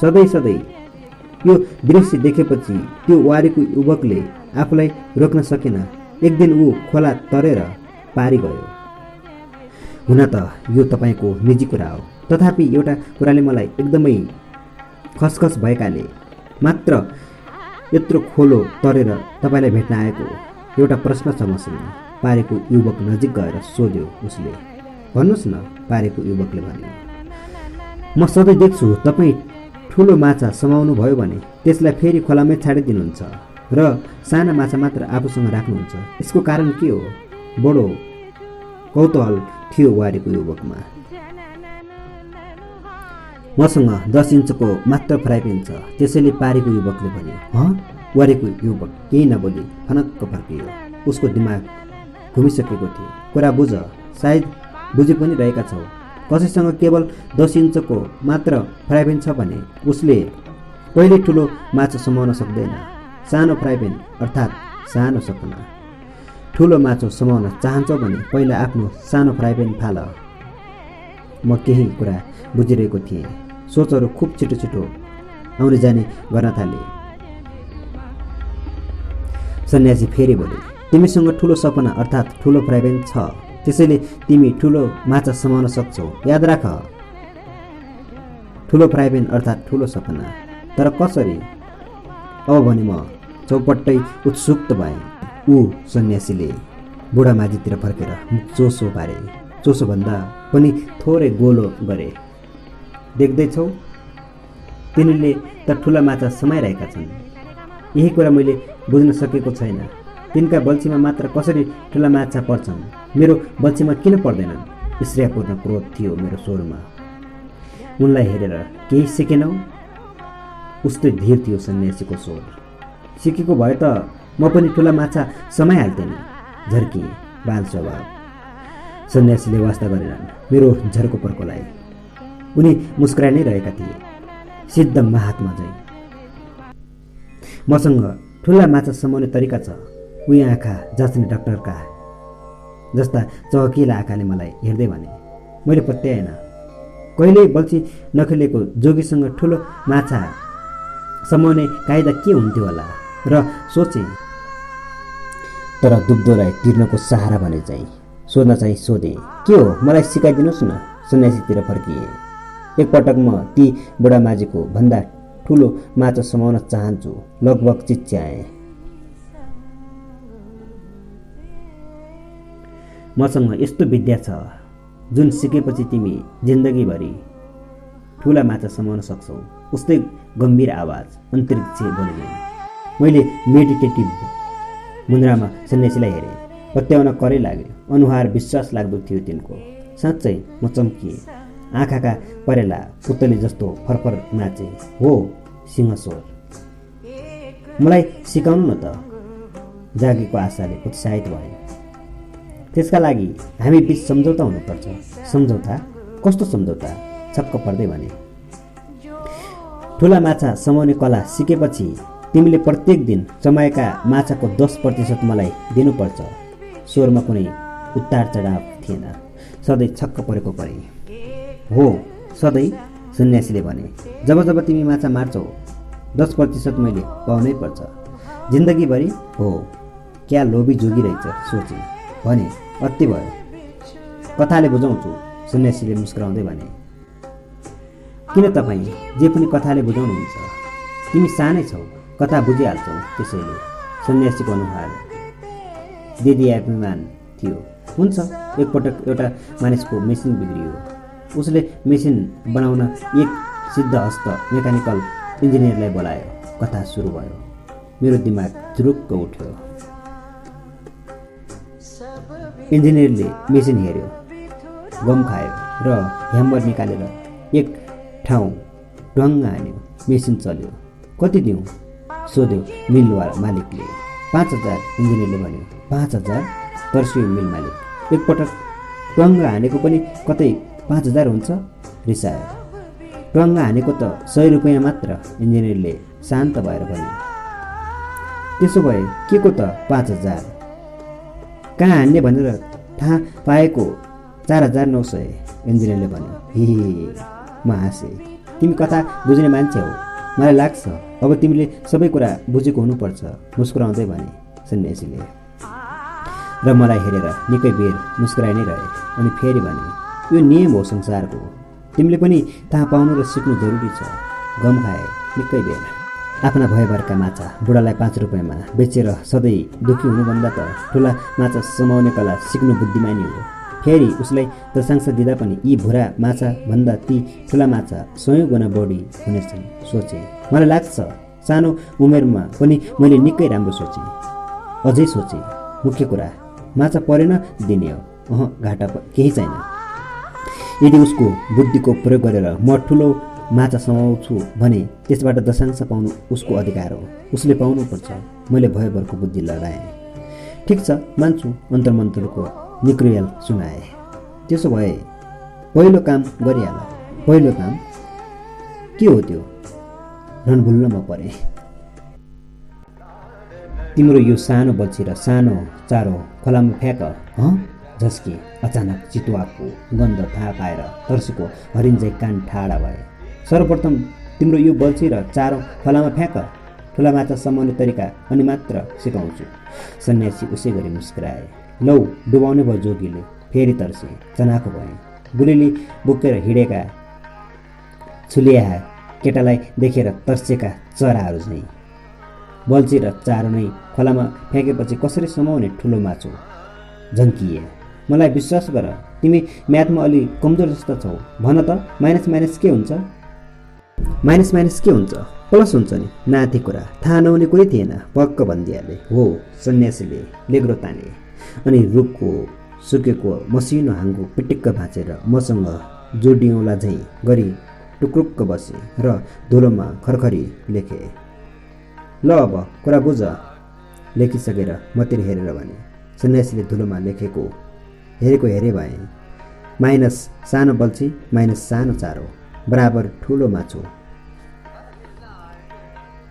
सधैँ यो दृश्य देखेपछि त्यो वारीको युवकले आफूलाई रोक्न सकेन। एक दिन ऊ खोला तरेर पारी गयो। हुन त यो तपाईँको निजी कुरा हो, तथापि एउटा कुराले मलाई एकदमै खसखस भएकाले मात्र यत्रो खोलो तरेर तपाईँलाई भेट्न आएको। एउटा प्रश्न छ मसँग। पारेको युवक नजिक गएर सोध्यो उसले। भन्नुहोस् न, पारेको युवकले भन्यो। म सधैँ देख्छु तपाईँ ठुलो माछा समाउनु भयो भने त्यसलाई फेरि खोलामै छाडिदिनुहुन्छ र साना माछा मात्र आफूसँग राख्नुहुन्छ। यसको कारण के हो? बडो कौतूहल थियो वारीको युवकमा। मसँग 10 इन्चको मात्र फ्राई प्यान छ, त्यसैले पारेको युवकले भन्यो। वारीको युवक केही नबोली फनक्क फर्कियो। उसको दिमाग घुमिसकेको थियो। कुरा बुझ, सायद बुझि पनि रहेका छौ। कसैसँग केवल 10 इन्चको मात्र फ्राई प्यान छ भने उसले कहिल्यै ठुलो माछा समाउन सक्दैन। सानो फ्राई प्यान अर्थात् सानो सपना। ठुलो माछा समाउन चाहन्छौ भने पहिला आफ्नो सानो फ्राई प्यान फाल। म केही कुरा बुझिरहेको थिएँ। सोचहरू खुब छिटो आउने जाने गर्न थाले। सन्यासी फेरि बोले। तिमीसँग ठुलो सपना अर्थात् ठुलो फ्राई प्यान छ, त्यसैले तिमी ठुलो माछा समाउन सक्छौ। याद राख, ठुलो फ्राई प्यान अर्थात् ठुलो सपना। तर कसरी? अब भने म चौपट्टै उत्सुक भएँ। ऊ सन्यासीले बुढा माझीतिर फर्केर मुख चोसो पारे। चोसोभन्दा पनि थोरै गोलो गरे। देख्दैछौ, तिनीहरूले त ठुला माछा समाइरहेका छन्। यही कुरा मैले बुझ्न सकेको छैन। तिनका बल्छीमा मात्र कसरी ठुला माछा पर्छन्, मेरो बल्छीमा किन पर्दैनन्? ईर्ष्यापूर्ण क्रोध थियो मेरो स्वरमा। उनलाई हेरेर केही सिकेनौ? उस्तै धीर थियो सन्यासीको स्वर। सिकेको भए त म पनि ठुला माछा समाइहाल्थेँ नि। झर्किए। बाल स्वभाव। सन्यासीले वास्ता गरेनन् मेरो झर्को पर्कोलाई। उनी मुस्कुराइ नै रहेका थिए, सिद्ध महात्मा झैँ। मसँग ठुला माछा समाउने तरिका छ। उही आँखा जाँच्ने डाक्टरका जस्ता चहकिला आँखाले मलाई हेर्दै भने। मैले पत्याएन। कहिल्यै बल्छी नखेलेको जोगीसँग ठुलो माछा समाउने कायदा के हुन्थ्यो होला र सोचेँ। तर दुब्दोलाई तिर्नको सहारा भने चाहिँ सोध्न चाहिँ सोधेँ। के हो, मलाई सिकाइदिनुहोस् न। सन्यासीतिर फर्किए। एकपटक म ती बुढा माझीको भन्दा ठुलो माछा समाउन चाहन्छु, लगभग चिच्याएँ। मसँग यस्तो विद्या छ जुन सिकेपछि तिमी जिन्दगीभरि ठुला माछा समाउन सक्छौ। उस्तै गम्भीर आवाज अन्तरिक्ष बोलिन्। मैले मेडिटेटिभ मुद्रामा सन्यासीलाई हेरेँ। पत्याउन करै लाग्यो। अनुहार विश्वास लाग्दो थियो तिनको। साँच्चै म चम्किएँ। आँखाका परेला पुतली जस्तो फरफर नाचे। हो, सिंहस्वर। मलाई सिकाउनु न त, जागेको आशाले उत्साहित भए। त्यसका लागि हामी बीच सम्झौता हुनुपर्छ। सम्झौता? कस्तो सम्झौता? छक्क पर्दै भने। ठुला माछा समाउने कला सिकेपछि तिमीले प्रत्येक दिन चमाएका माछाको 10% मलाई दिनुपर्छ। स्वरमा कुनै उतार चढाव थिएन। सधैँ छक्क परेको परे। हो सधैँ, सन्यासीले भने। जब जब तिमी माछा मार्छौ 10% मैले पाउनै पर्छ। जिन्दगीभरि? हो। क्या लोभी जोगी रहेछ, सोचे। भने अति भयो। कथाले बुझाउँछु, सन्यासीले मुस्कुराउँदै भने। किन तपाईँ जे पनि कथाले बुझाउनुहुन्छ? तिमी सानै छौ, कथा बुझिहाल्छौ त्यसैले। सन्यासीको अनुहार देदीयाभिमान थियो। हुन्छ। एकपटक एउटा मानिसको मेसिन बिग्रियो। उसले मेसिन बनाउन एक सिद्धहस्त मेकानिकल इन्जिनियरलाई बोलायो। कथा सुरु भयो। मेरो दिमाग जुरुक्क उठ्यो। इन्जिनियरले मेसिन हेर्यो, गम खायो र ह्याम्बर निकालेर एक ठाउँ ढङ्ग हान्यो। मेसिन चल्यो। कति दिउँ? सोध्यो मिलवाला मालिकले। 5000, इन्जिनियरले भन्यो। 5000? तर्सियो मिल मालिक। एकपटक टङ्ग हानेको पनि कतै 5000 हुन्छ? रिसायो। टङ्ग हानेको त 100 रुपियाँ मात्र, इन्जिनियरले शान्त भएर भन्यो। त्यसो भए के को त 5000? कहाँ हान्ने भनेर थाहा पाएको 4900, इन्जिनियरले भन्यो। हि म हाँसेँ। तिमी कथा बुझ्ने मान्छे हौ, मलाई लाग्छ अब तिमीले सबै कुरा बुझेको हुनुपर्छ, मुस्कुराउँदै भने सन्यासीले। र मलाई हेरेर निकै बेर मुस्कुराइ नै रहे। अनि फेरि भने, यो नियम हो संसारको। तिमीले पनि थाहा पाउनु र सिक्नु जरुरी छ। गम खाए निकै बेर। आफ्ना भयभरका माछा बुढालाई 5 रुपियाँमा बेचेर सधैँ दुःखी हुनुभन्दा त ठुला माछा समाउने कला सिक्नु बुद्धिमानी हो। फेरि उसलाई प्रशंसा दिँदा पनि यी भुरा माछा भन्दा ती ठुला माछा 100 गुणा बढी हुनेछन्, सोचे। मलाई लाग्छ सानो उमेरमा पनि मैले निकै राम्रो सोचेँ। अझै सोचेँ। मुख्य कुरा माछा परेन दिने हो। घाटा केही छैन। यदि उसको बुद्धिको प्रयोग गरेर म ठुलो माछा समाउँछु भने त्यसबाट दशांश पाउनु उसको अधिकार हो। उसले पाउनुपर्छ। मैले भयभरको बुद्धि लगाएँ। ठिक छ, मान्छु, अन्तर्मन्त्रको निक्रियल सुनाए। त्यसो भए पहिलो काम गरिहाल। पहिलो काम के हो त्यो? रणभुल्ल म परेँ। तिम्रो यो सानो बल्छी र सानो चारो खोलामा फ्याँक। झस्के। अचानक चितुवाको गन्ध थाहा पाएर तर्सेको हरिणझै कान ठाडा भए। सर्वप्रथम तिम्रो यो बल्छी र चारो खोलामा फ्याँक। ठुला माछा समाउने तरिका अनि मात्र सिकाउँछु। सन्यासी उसै गरी मुस्कुराए। लौ, डुबाउने भयो जोगीले। फेरि तर्से। चनाको भए। बुढीले बोकेर हिँडेका छुलिया केटालाई देखेर तर्सेका चराहरू झैँ। बल्छी र चारो नै खोलामा फ्याँकेपछि कसरी समाउने ठुलो माछो? झन्किए। मलाई विश्वास गर, तिमी म्याथमा अलि कमजोर जस्तो छौ। भन त, माइनस माइनस के हुन्छ? माइनस माइनस के हुन्छ? प्लस हुन्छ नि। नाथे कुरा थाहा नहुने कुरै थिएन। पक्क भनिदिहाले। हो, सन्यासीले लेग्रो ताने। अनि रुखको सुकेको मसिनो हाँगो पिटिक्क भाँचेर मसँग जोडिउँला झैँ गरी टुक्रुक्क बसे र धुलोमा खरखरी लेखे। ल अब कुरा बुझ। लेखिसकेर मतिर हेरेर भने। सन्यासीले धुलोमा लेखेको हेरे भए। माइनस सानो बल्छी माइनस सानो चारो बराबर ठुलो माछो।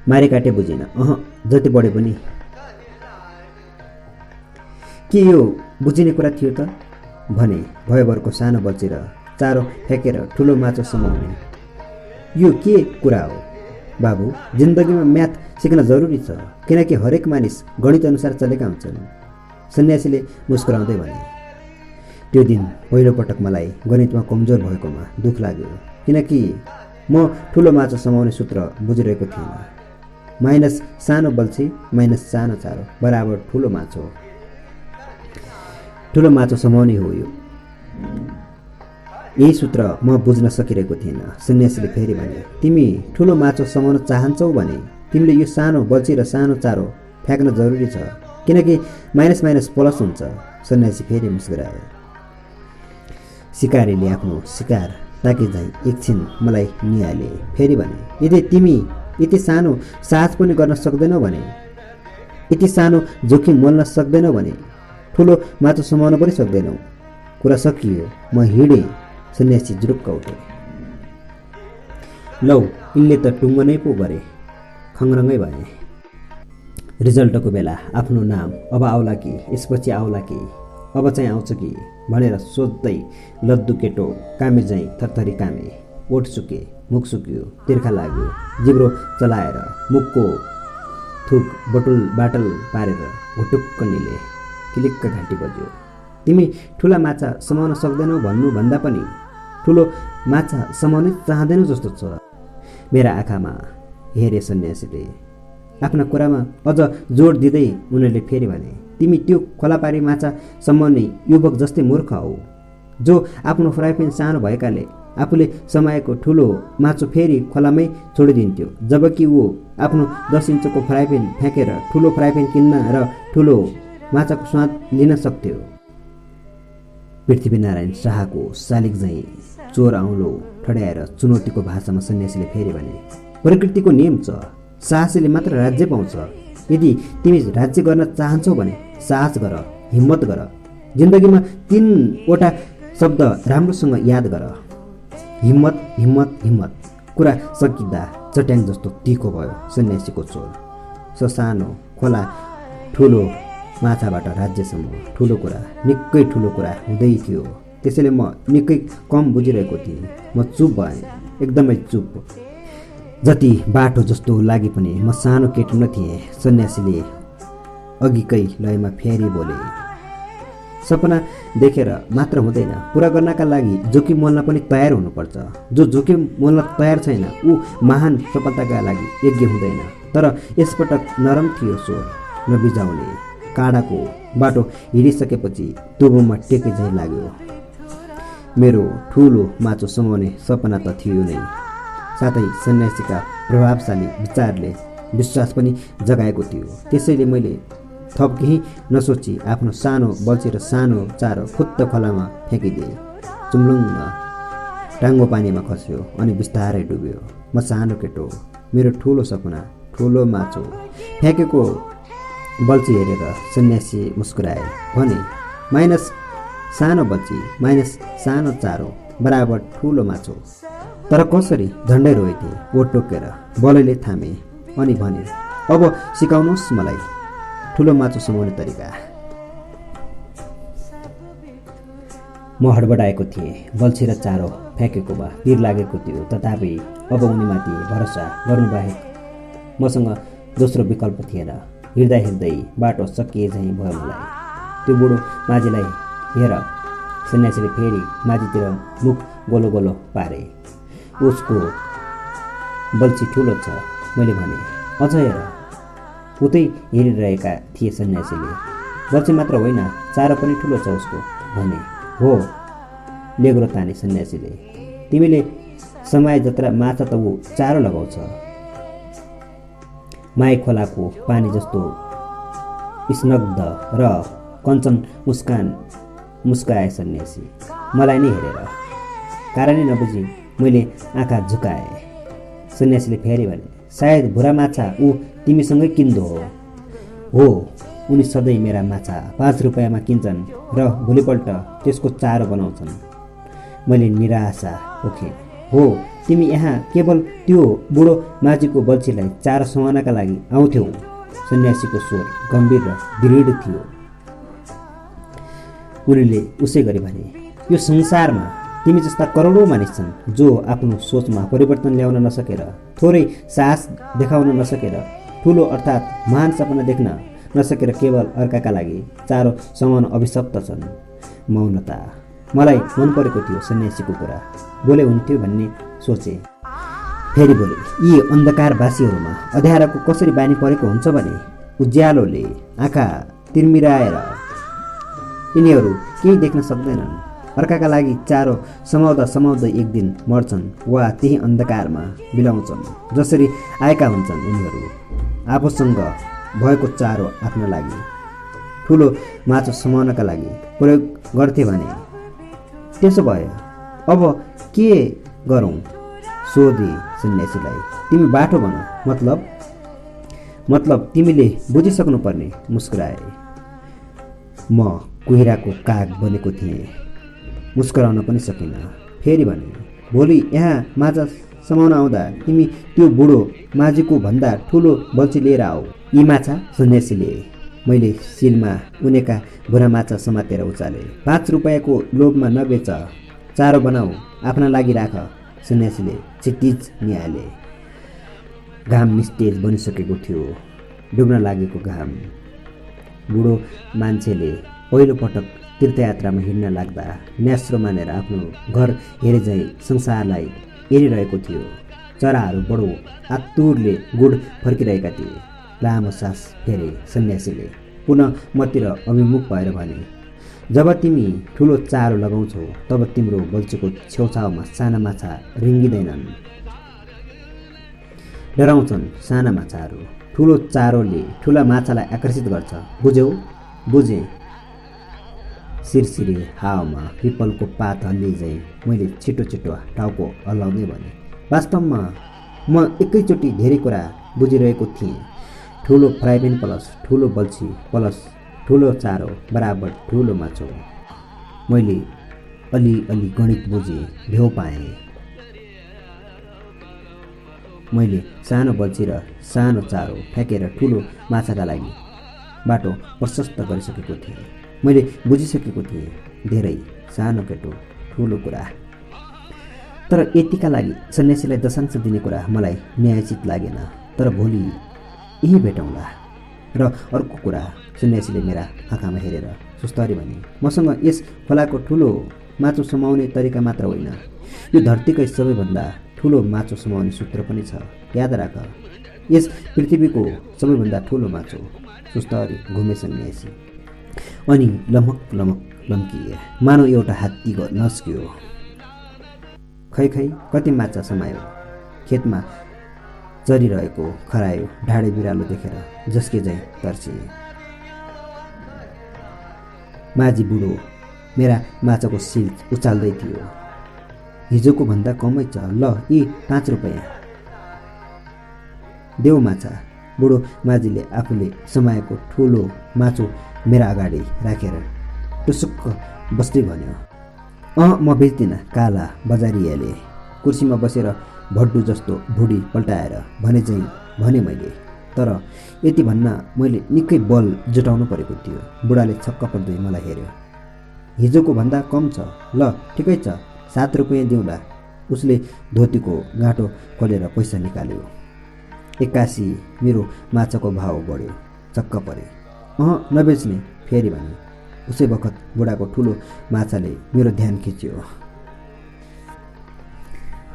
मारे काटे बुझेन। जति बढे पनि। के यो बुझिने कुरा थियो त? भने। भयभरको सानो बल्छी र चारो फ्याँकेर ठुलो माछो समाउने यो के कुरा हो? बाबु, जिन्दगीमा म्याथ सिक्न जरुरी छ, किनकि हरेक मानिस गणित अनुसार चलेका हुन्छन्। सन्यासीले मुस्कुराउँदै भने। त्यो दिन पहिलोपटक मलाई गणितमा कमजोर भएकोमा दुःख लाग्यो, किनकि म ठुलो माछा समाउने सूत्र बुझिरहेको थिइनँ। माइनस सानो बल्छी माइनस सानो चारो बराबर ठुलो माछो। ठुलो माछो समाउने हो यो। यही सूत्र म बुझ्न सकिरहेको थिइनँ। सन्यासीले फेरि भने, तिमी ठुलो माछो समाउन चाहन्छौ भने तिमीले यो सानो बल्छी र सानो चारो फ्याँक्न जरुरी छ, किनकि माइनस माइनस प्लस हुन्छ। सन्यासी फेरि मुस्कुराए। सिकारीले आफ्नो शिकार ताकिझैँ एकछिन मलाई निहाले। फेरि भने, यदि तिमी यति सानो साहस पनि गर्न सक्दैनौ भने, यति सानो जोखिम मोल्न सक्दैनौ भने ठुलो माछो समाउन पनि सक्दैनौ। कुरा सकियो। म हिँडेँ। सन्यासी जुरुक्क उठे। लौ यिनले त टुङ्गो नै पो गरे, खङ्रङ्गै भए। रिजल्टको बेला आफ्नो नाम अब आउला कि यसपछि आउला कि अब चाहिँ आउँछ कि भनेर सोच्दै लद्दु केटो कामे चाहिँ थरथरी कामे। ओठ सुके, मुख सुक्यो, तिर्खा लाग्यो, जिब्रो चलाएर मुखको थुक बाटल पारेर घुटुक्क निले। किलिक्क घाँटी बज्यो। तिमी ठुला माछा समाउन सक्दैनौ भन्नुभन्दा पनि ठुलो माछा समाउनै चाहँदैनौ जस्तो छ। मेरा आँखामा हेरे सन्यासीले। आफ्ना कुरामा अझ जोड दिँदै उनीहरूले फेरि भने, तिमी त्यो खोलापारी माछा समाउने युवक जस्तै मूर्ख हौ, जो आफ्नो फ्राइप्यान सानो भएकाले आफूले समाएको ठुलो माछो फेरि खोलामै छोडिदिन्थ्यो, जबकि ऊ आफ्नो 10 इन्चको फ्राइप्यान फ्याँकेर ठुलो फ्राइप्यान किन्न र ठुलो माछाको स्वाद लिन सक्थ्यो। पृथ्वीनारायण शाहको शालिग झैँ चोर औँलो ठड्याएर चुनौतीको भाषामा सन्यासीले फेरि भने, प्रकृतिको नियम छ, साहसीले मात्र राज्य पाउँछ। यदि तिमी राज्य गर्न चाहन्छौ भने साहस गर, हिम्मत गर। जिन्दगीमा 3वटा शब्द राम्रोसँग याद गर, हिम्मत हिम्मत हिम्मत। कुरा सकिँदा चट्याङ जस्तो तिखो भयो सन्यासीको चोर। ससानो खोला ठुलो माछाबाट राज्यसम्म ठुलो कुरा, निकै ठुलो कुरा हुँदै थियो। त्यसैले म निकै कम बुझिरहेको थिएँ। म चुप भएँ, एकदमै चुप। जति बाटो जस्तो लागि पनि म सानो केटो न थिएँ। सन्यासीले अघिकै लयमा फेरि बोले, सपना देखेर मात्र हुँदैन, पुरा गर्नका लागि जोखिम मोल्न पनि तयार हुनुपर्छ। जो जोखिम मोल्न तयार छैन ऊ महान सफलताका लागि योग्य हुँदैन। तर यसपटक नरम थियो स्वर, नबिजाउने। काँडाको बाटो हिँडिसकेपछि तुबुमा टेके झैँ लाग्यो। मेरो ठुलो माछो समाउने सपना त थियो नै, साथै सन्यासीका प्रभावशाली विचारले विश्वास पनि जगाएको थियो। त्यसैले मैले थप केही नसोची आफ्नो सानो बल्छी र सानो चारो फुत्त खोलामा फ्याँकिदिएँ। चुम्लुङ्ग टाङ्गो पानीमा खस्यो अनि बिस्तारै डुब्यो। म सानो केटो, मेरो ठुलो सपना, ठुलो माछो। फ्याँकेको बल्छी हेरेर सन्यासी मुस्कुराए, भने माइनस सानो बल्छी माइनस सानो चारो बराबर ठुलो माछो। तर कसरी? झन्डै रोएथे ओठ टोकेर। बलैले थामे अनि भने, अब सिकाउनुहोस् मलाई ठुलो माछो समाउने तरिका। म हडबडाएको थिएँ। बल्छी र चारो फ्याँकेकोमा पिर लागेको थियो, तथापि अब उनीमाथि भरोसा गर्नुबाहेक मसँग दोस्रो विकल्प थिएन। हिँड्दा हिँड्दै बाटो सकिए झैँ भयो मलाई। त्यो बुढो माझीलाई हेर, सन्यासीले फेरि माझीतिर मुख गोलो गोलो पारे। उसको बल्छी ठुलो छ, मैले भने। अझ हेर, उतै हेरिरहेका थिए सन्यासीले। बल्छी मात्र होइन, चारो पनि ठुलो छ उसको, भने। हो, लेग्रो ताने सन्यासीले। तिमीले समय जत्रा माछा त ऊ चारो लगाउँछ। माई खोलाको पानी जस्तो स्नग्ध र कञ्चन मुस्कान मुस्काए सन्यासी मलाई नै हेरेर। कारणै नबुझी मैले आँखा झुकाएँ। सन्यासीले फेरि भने, सायद भुरा माछा ऊ तिमीसँगै किन्दो हो। उनी सधैँ मेरा माछा 5 रुपियाँमा किन्छन् र भोलिपल्ट त्यसको चारो बनाउँछन्। मैले निराशा पोखेँ। हो, तिमी यहाँ केवल त्यो बुढो माझीको बल्छीलाई चारो समाउनका लागि आउँथ्यौ। सन्यासीको स्वर गम्भीर र दृढ थियो। उनीले उसै गरी भने, यो संसारमा तिमी जस्ता करोडौँ मानिस छन् जो आफ्नो सोचमा परिवर्तन ल्याउन नसकेर, थोरै साहस देखाउन नसकेर, ठुलो अर्थात् महान सपना देख्न नसकेर केवल अर्काका लागि चारो समाउन अभिशप्त छन्। मौनता। मलाई मन परेको थियो सन्यासीको कुरा। बोले हुन्थ्यो भन्ने सोचे। फेरि बोले, यी अन्धकारवासीहरूमा अँध्यारोको कसरी बानी परेको हुन्छ भने उज्यालोले आँखा तिर्मिराएर यिनीहरू केही देख्न सक्दैनन्। अर्काका लागि चारो समाउँदा समाउँदै एक दिन मर्छन् वा त्यही अन्धकारमा बिलाउँछन्। जसरी आएका हुन्छन् उनीहरू आफूसँग भएको चारो आफ्नो लागि ठुलो माछो समाउनका लागि प्रयोग गर्थे भने। त्यसो भए अब के गरौँ? सोधे सन्यासीलाई। तिमी बाटो भन। मतलब तिमीले बुझिसक्नु पर्ने, मुस्कुराए। म कुहिराको काग बनेको थिएँ। मुस्कुराउन पनि सकिनँ। फेरि भने, भोलि यहाँ माछा समाउन आउँदा तिमी त्यो बुढो माझीको भन्दा ठुलो बल्छी लिएर आऊ। यी माछा सन्यासीले मैले सिलमा उनेका भुरा माछा समातेर उचाले। 5 रुपैयाँको लोभमा नबेच, चारो बनाऊ, आफ्ना लागि राख। सन्यासीले चिटिज निहाले। घाम निस्तेज बनिसकेको थियो, डुब्न लागेको घाम। बुढो मान्छेले पहिलोपटक तीर्थयात्रामा हिँड्न लाग्दा न्यास्रो मानेर आफ्नो घर हेरे झैँ संसारलाई हेरिरहेको थियो। चराहरू बडो आतुरले गुड फर्किरहेका थिए। लामो सास फेरे सन्यासीले पुनः मतिर अभिमुख भएर भने, जब तिमी ठुलो चारो लगाउँछौ तब तिम्रो बल्छीको छेउछाउमा साना माछा रिङ्गिँदैनन्, डराउँछन् साना माछाहरू। ठुलो चारोले ठुला माछालाई आकर्षित गर्छ, बुझ्यौ? बुझेँ। सिरसिरे हावामा पिपलको पात हल्लिए झैँ मैले छिटो छिटो टाउको हल्लाउँदै भने, वास्तवमा म एकैचोटि धेरै कुरा बुझिरहेको थिएँ। ठुलो फ्राइप्यान प्लस ठुलो बल्छी प्लस ठुलो चारो बराबर ठुलो माछो। मैले अलिअलि गणित बुझेँ, भेउ पाएँ। मैले सानो बल्छी र सानो चारो फ्याँकेर ठुलो माछाका लागि बाटो प्रशस्त गरिसकेको थिएँ। मैले बुझिसकेको थिएँ, धेरै सानो केटो ठुलो कुरा। तर यतिका लागि सन्यासीलाई दशांश दिने कुरा मलाई न्यायोचित लागेन। तर भोलि यहीँ भेटौँला। र अर्को कुरा, सन्यासीले मेरा आँखामा हेरेर सुस्तरी भने, मसँग यस खोलाको ठुलो माछो समाउने तरिका मात्र होइन, यो धरतीकै सबैभन्दा ठुलो माछो समाउने सूत्र पनि छ। याद राख, यस पृथ्वीको सबैभन्दा ठुलो माछो। सुस्तरी घुमे सन्यासी अनि लमक लमक लम्किए, मानव एउटा हात्ती नस्क्यो। खै खै कति माछा समायो। खेतमा चरिरहेको खरायो ढाडे बिरालो देखेर जस्के झैँ तर्सिए। माझी बुढो मेरा माछाको सिल उचाल्दै थियो। हिजोको भन्दा कमै छ, ल यी 5 रुपैयाँ देऊ माछा। बुढो माझीले आफूले समाएको ठुलो माछो मेरा अगाडि राखेर टुसुक्क बस्दै भन्यो, म बेच्दिनँ। काला बजारियाले कुर्सीमा बसेर भड्डु जस्तो भुडी पल्टाएर भने मैले। तर यति भन्न मैले निकै बल जुटाउनु परेको थियो। बुढाले छक्क पर्दै मलाई हेऱ्यो। हिजोको भन्दा कम छ, ल ठिकै छ, 7 रुपैयाँ दिउँला। उसले धोतीको गाँठो खोलेर पैसा निकाल्यो। 81 मेरो माछाको भाव बढ्यो। चक्क परे। नबेच्ने फेरि भने। उसै बखत बुढाको ठुलो माछाले मेरो ध्यान खिच्यो।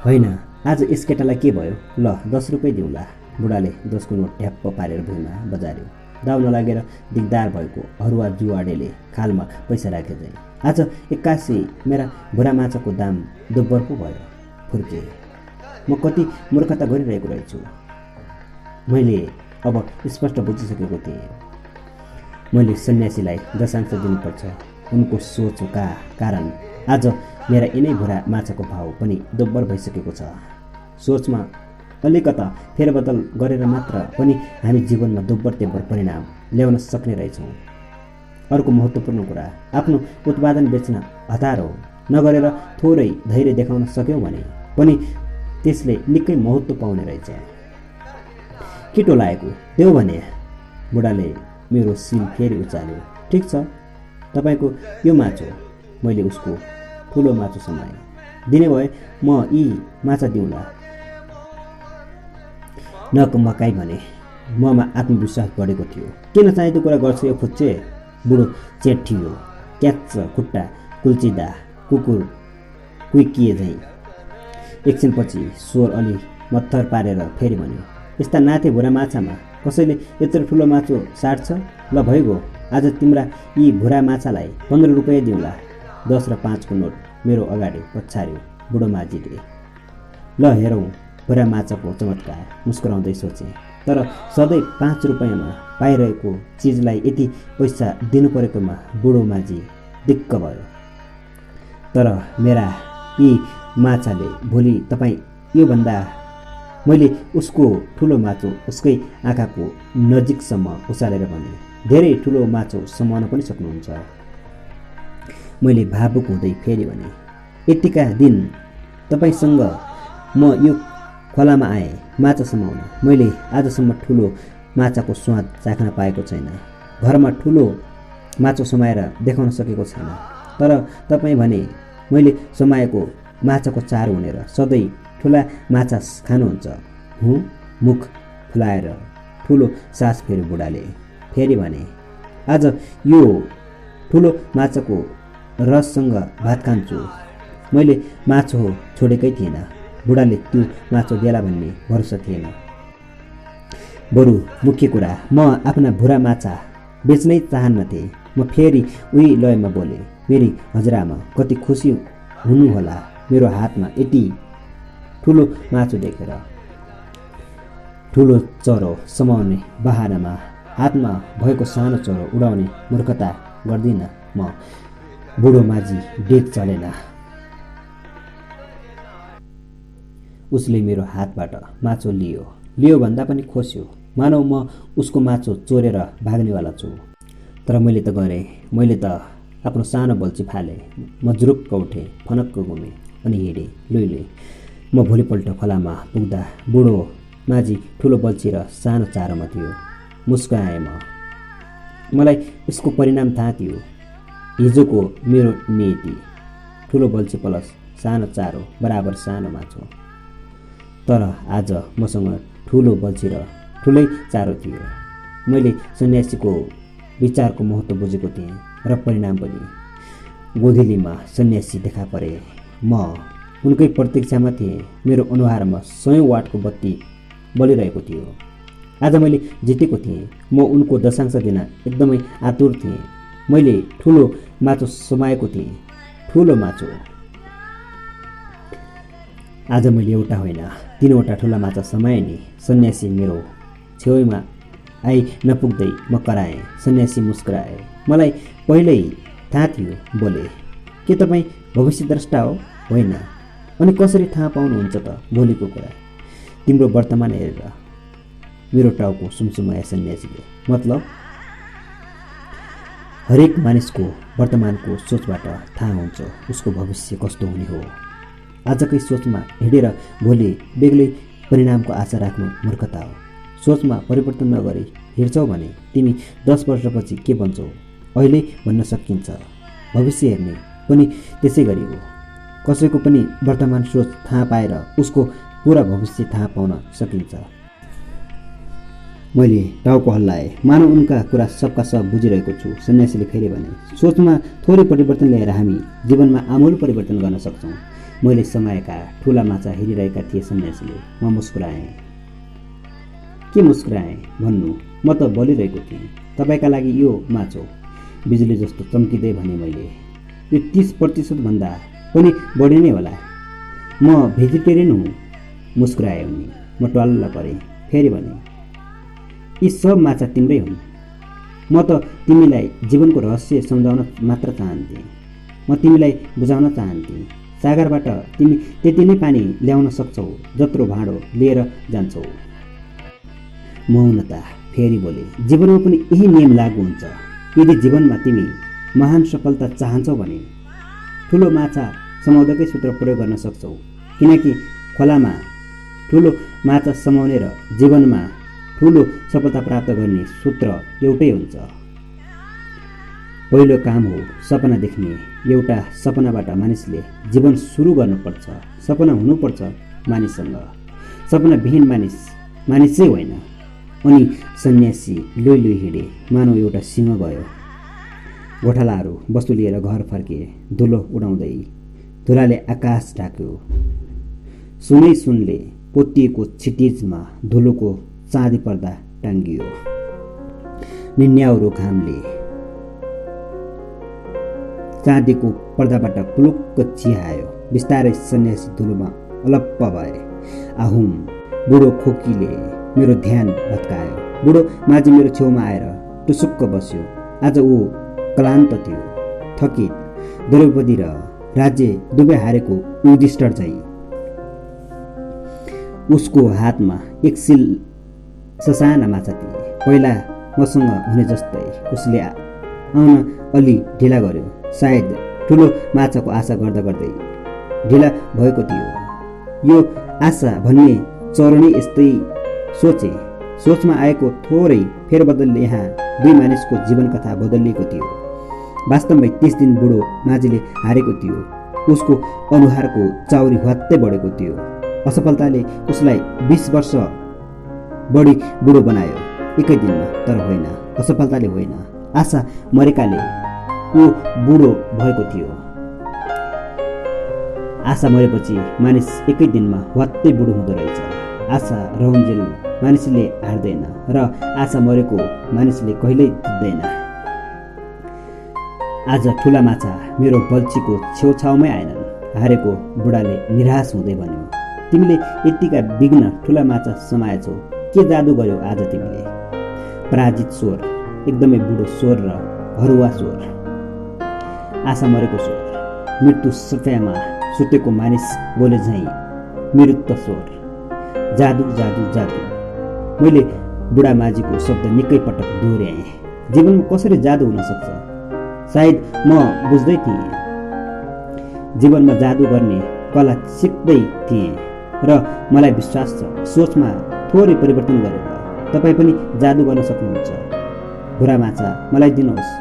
होइन, आज यस केटालाई के भयो? ल 10 रुपैयाँ दिउँला। बुढाले 10को नोट ट्याप्प पारेर भुइँमा बजार्यो। दाउ नलागेर दिगदार भएको हरुवा जुवाडेले खालमा पैसा राखे चाहिँ आज 81 मेरा भुरा माछाको दाम दोब्बर पो भयो। फुर्के। म कति मूर्खता गरिरहेको रहेछु। मैले अब स्पष्ट बुझिसकेको थिएँ। मैले सन्यासीलाई दशांश दिनुपर्छ। उनको सोचका कारण आज मेरा यिनै भुरा माछाको भाव पनि दोब्बर भइसकेको छ। सोचमा अलिकता फेरबदल गरेर मात्र पनि हामी जीवनमा दोब्बर तेब्बर परिणाम ल्याउन सक्ने रहेछौँ। अर्को महत्त्वपूर्ण कुरा, आफ्नो उत्पादन बेच्न हतार हो। नगरेर थोरै धैर्य देखाउन सक्यौँ भने पनि त्यसले निकै महत्त्व पाउने रहेछ। किटो लागेको देऊ भने। बुढाले मेरो सिल फेरि उचाल्यो। ठिक छ, तपाईँको यो माछो। मैले उसको ठुलो माछो समाएँ। दिने भए म यी माछा दिउँला। नकमकाई भने। ममा आत्मविश्वास बढेको थियो। किन चाहिँदो कुरा गर्छु यो फुच्चे? बुढो चेट्ठियो। क्याच खुट्टा कुल्चिँदा कुकुर कुइकिए झैँ। एकछिनपछि स्वर अलि मत्थर पारेर फेरि भन्यो, यस्ता नाथे भुरा माछामा कसैले यत्रो ठुलो माछो साट्छ? ल भइगयो, आज तिम्रा यी भुरा माछालाई 15 रुपैयाँ दिउँला। 10 र 5 को नोट मेरो अगाडि पछार्यो बुढो माझीले। ल हेरौँ भुरा माछाको चमत्कार, मुस्कुराउँदै सोचेँ। तर सधैँ 5 रुपैयाँमा पाइरहेको चिजलाई यति पैसा दिनु परेकोमा बुढो माझी दिक्क भयो। तर मेरा यी माछाले भोलि तपाईँ योभन्दा मैले उसको ठुलो माछो उसकै आँखाको नजिकसम्म उचालेर भने, धेरै ठुलो माछो समाउन पनि सक्नुहुन्छ। मैले भावुक हुँदै फेरि भने, यतिका दिन तपाईँसँग म यो खोलामा आएँ माछा समाउन। मैले आजसम्म ठुलो माछाको स्वाद चाख्न पाएको छैन। घरमा ठुलो माछा समाएर देखाउन सकेको छैन। तर तपाईँ भने मैले समाएको माछाको चारो हुनेर सधैँ ठुला माछा खानुहुन्छ। हुँ, मुख फुलाएर ठुलो सास फेरि बुढाले। फेरि भने, आज यो ठुलो माछाको रससँग भात खान्छु। मैले माछो छोडेकै थिएन। बुढाले त्यो माछो देला भन्ने भरोसा थिएन। बरु मुख्य कुरा, म आफ्ना भुरा माछा बेच्नै चाहन्नथे। म फेरि उही लयमा बोले, मेरी हजुरआमा कति खुसी हुनुहोला मेरो हातमा यति ठुलो माछो देखेर। ठुलो चरो समाउने बहानामा हातमा भएको सानो चरो उडाउने मूर्खता गर्दिन म। बुढो माझी डेक चलेन। उसले मेरो हातबाट माछो लियो भन्दा पनि खोस्यो, मानौ म उसको माछो चोरेर भाग्नेवाला छु। तर मैले त गरेँ। मैले त आफ्नो सानो बल्छी फालेँ। म जुरुक्क उठेँ, फनक्क घुमेँ अनि हिँडेँ लुइले। म भोलिपल्ट खोलामा पुग्दा बुढो माझी ठुलो बल्छी र सानो चारोमा थियो। मुस्काएँ म। मलाई यसको परिणाम थाहा थियो। हिजोको मेरो नीति, ठुलो बल्छी प्लस सानो चारो बराबर सानो माछो। तर आज मसँग ठुलो बल्छी र ठुलै चारो थियो। मैले सन्यासीको विचारको महत्त्व बुझेको थिएँ र परिणाम पनि। गोधुलीमा सन्यासी देखा परे। म उनकै प्रतीक्षामा थिएँ। मेरो अनुहारमा 100 वाटको बत्ती बलिरहेको थियो। आज मैले जितेको थिएँ। म उनको दशांश दिन एकदमै आतुर थिएँ। मैले ठुलो माछो समाएको थिएँ। ठुलो माछो। आज मैले एउटा होइन 3वटा ठुला माछा समाएँ नि। सन्यासी मेरो छेउमा आई नपुग्दै म कराएँ। सन्यासी मुस्कुराए। मलाई पहिल्यै थाहा थियो। बोले, के तपाईँ भविष्यद्रष्टा हो? होइन। अनि कसरी थाहा पाउनुहुन्छ त भोलिको कुरा? तिम्रो वर्तमान हेरेर। मेरो टाउको सुमसुमाए सन्यासीले। मतलब? हरेक मानिसको वर्तमानको सोचबाट थाहा हुन्छ उसको भविष्य कस्तो हुने हो। आजकै सोचमा हिँडेर भोलि बेग्लै परिणामको आशा राख्नु मूर्खता हो। सोचमा परिवर्तन नगरी हिँड्छौ भने तिमी 10 वर्षपछि के बन्छौ अहिले भन्न सकिन्छ। भविष्य हेर्ने पनि त्यसै गरी हो। कसैको पनि वर्तमान सोच थाहा पाएर उसको पुरा भविष्य थाहा पाउन सकिन्छ। मैले टाउको हल्लाएँ, मानव उनका कुरा सबका सब बुझिरहेको छु। सन्यासीले फेरि भने, सोचमा थोरै परिवर्तन ल्याएर हामी जीवनमा आमूल परिवर्तन गर्न सक्छौँ। मैले समाएका ठुला माछा हेरिरहेका थिए सन्यासीले। म मुस्कुराएँ। के मुस्कुराएँ भन्नु? म त बोलिरहेको थिएँ। तपाईँका लागि यो माछो बिजुली जस्तो चम्किँदै भने मैले। यो 30% भन्दा पनि बढी नै होला। म भेजिटेरियन हुँ। मुस्कुराए उनी। म ट्वाल्ल परेँ। फेरि भने, यी सब माछा तिम्रै हुन्। म त तिमीलाई जीवनको रहस्य सम्झाउन मात्र चाहन्थेँ। म तिमीलाई बुझाउन चाहन्थेँ। सागरबाट तिमी त्यति नै पानी ल्याउन सक्छौ जत्रो भाँडो लिएर जान्छौ। मौनता। फेरि बोले, जीवनमा पनि यही नियम लागू हुन्छ। यदि जीवनमा तिमी महान सफलता चाहन्छौ भने ठुलो माछा समाउँदाकै सूत्र प्रयोग गर्न सक्छौ। किनकि खोलामा ठुलो माछा समाउने र जीवनमा ठुलो सफलता प्राप्त गर्ने सूत्र एउटै हुन्छ। पहिलो काम हो सपना देख्ने। एउटा सपनाबाट मानिसले जीवन सुरु गर्नुपर्छ। सपना हुनुपर्छ मानिससँग। सपना विहीन मानिसै होइन। अनि सन्यासी लुई हिँडे मानव एउटा सिंह गयो। गोठालाहरू वस्तु लिएर घर फर्के। धुलो उडाउँदै धुलाले आकाश ढाक्यो। सुनले पोतिएको क्षितिजमा धुलोको चाँदी पर्दा टाङ्गियो। निन्याउरो घामले चाँदीको पर्दाबाट पुलुक्क चिहायो। बिस्तारै सन्यासी धुलोमा अलप्प भए। आहुम। बुढो खोकीले मेरो ध्यान भत्कायो। बुढो माझी मेरो छेउमा आएर टुसुक्क बस्यो। आज ऊ क्लान्त थियो, थकित, द्रौपदी र राज्य दुवै हारेको युधिष्ठिर झैं। उसको हातमा एक सिल ससाना माछा थिए। पहिला मसँग हुने जस्तै उसले आउन अलि ढिला गर्यो। सायद ठुलो माछाको आशा गर्दा गर्दै ढिला भएको थियो। यो आशा भन्ने चरणी यस्तै सोचे। सोचमा आएको थोरै फेरबदलले यहाँ दुई मानिसको जीवन कथा बदलिएको थियो। वास्तवमै 30 दिन बुढो माझीले हारेको थियो। उसको अनुहारको चाउरी ह्वात्तै बढेको थियो। असफलताले उसलाई 20 वर्ष बढी बुढो बनायो एकै दिनमा। तर होइन, असफलताले होइन, आशा मरेकाले ऊ बुढो भएको थियो। आशा मरेपछि मानिस एकै दिनमा ह्वात्तै बुढो हुँदो रहेछ। आशा रहन्जेल मानिसले हार्दैन र आशा मरेको मानिसले कहिल्यै जित्दैन। आज ठुला माछा मेरो बल्छीको छेउछाउमै आएनन्। हारेको बुढाले निराश हुँदै भन्यो, तिमीले यतिका विघ्न ठुला माछा समाएछौ, के जादु गर्यो आज तिमीले? पराजित स्वर, एकदमै बुढो स्वर र हरुवा स्वर, आशा मरेको स्वर, मृत्यु सफायामा सुतेको मानिस बोले झैँ मृत्यु स्वर, जादु जादु जादु। मैले बुढा माझीको शब्द निकै पटक दोहोऱ्याएँ। जीवनमा कसरी जादु हुन सक्छ? सायद म बुझ्दै थिएँ। जीवनमा जादु गर्ने कला सिक्दै थिएँ र मलाई विश्वास छ सोचमा थोरै परिवर्तन गरेर तपाईँ पनि जादु गर्न सक्नुहुन्छ। बुढा माछा मलाई दिनुहोस्,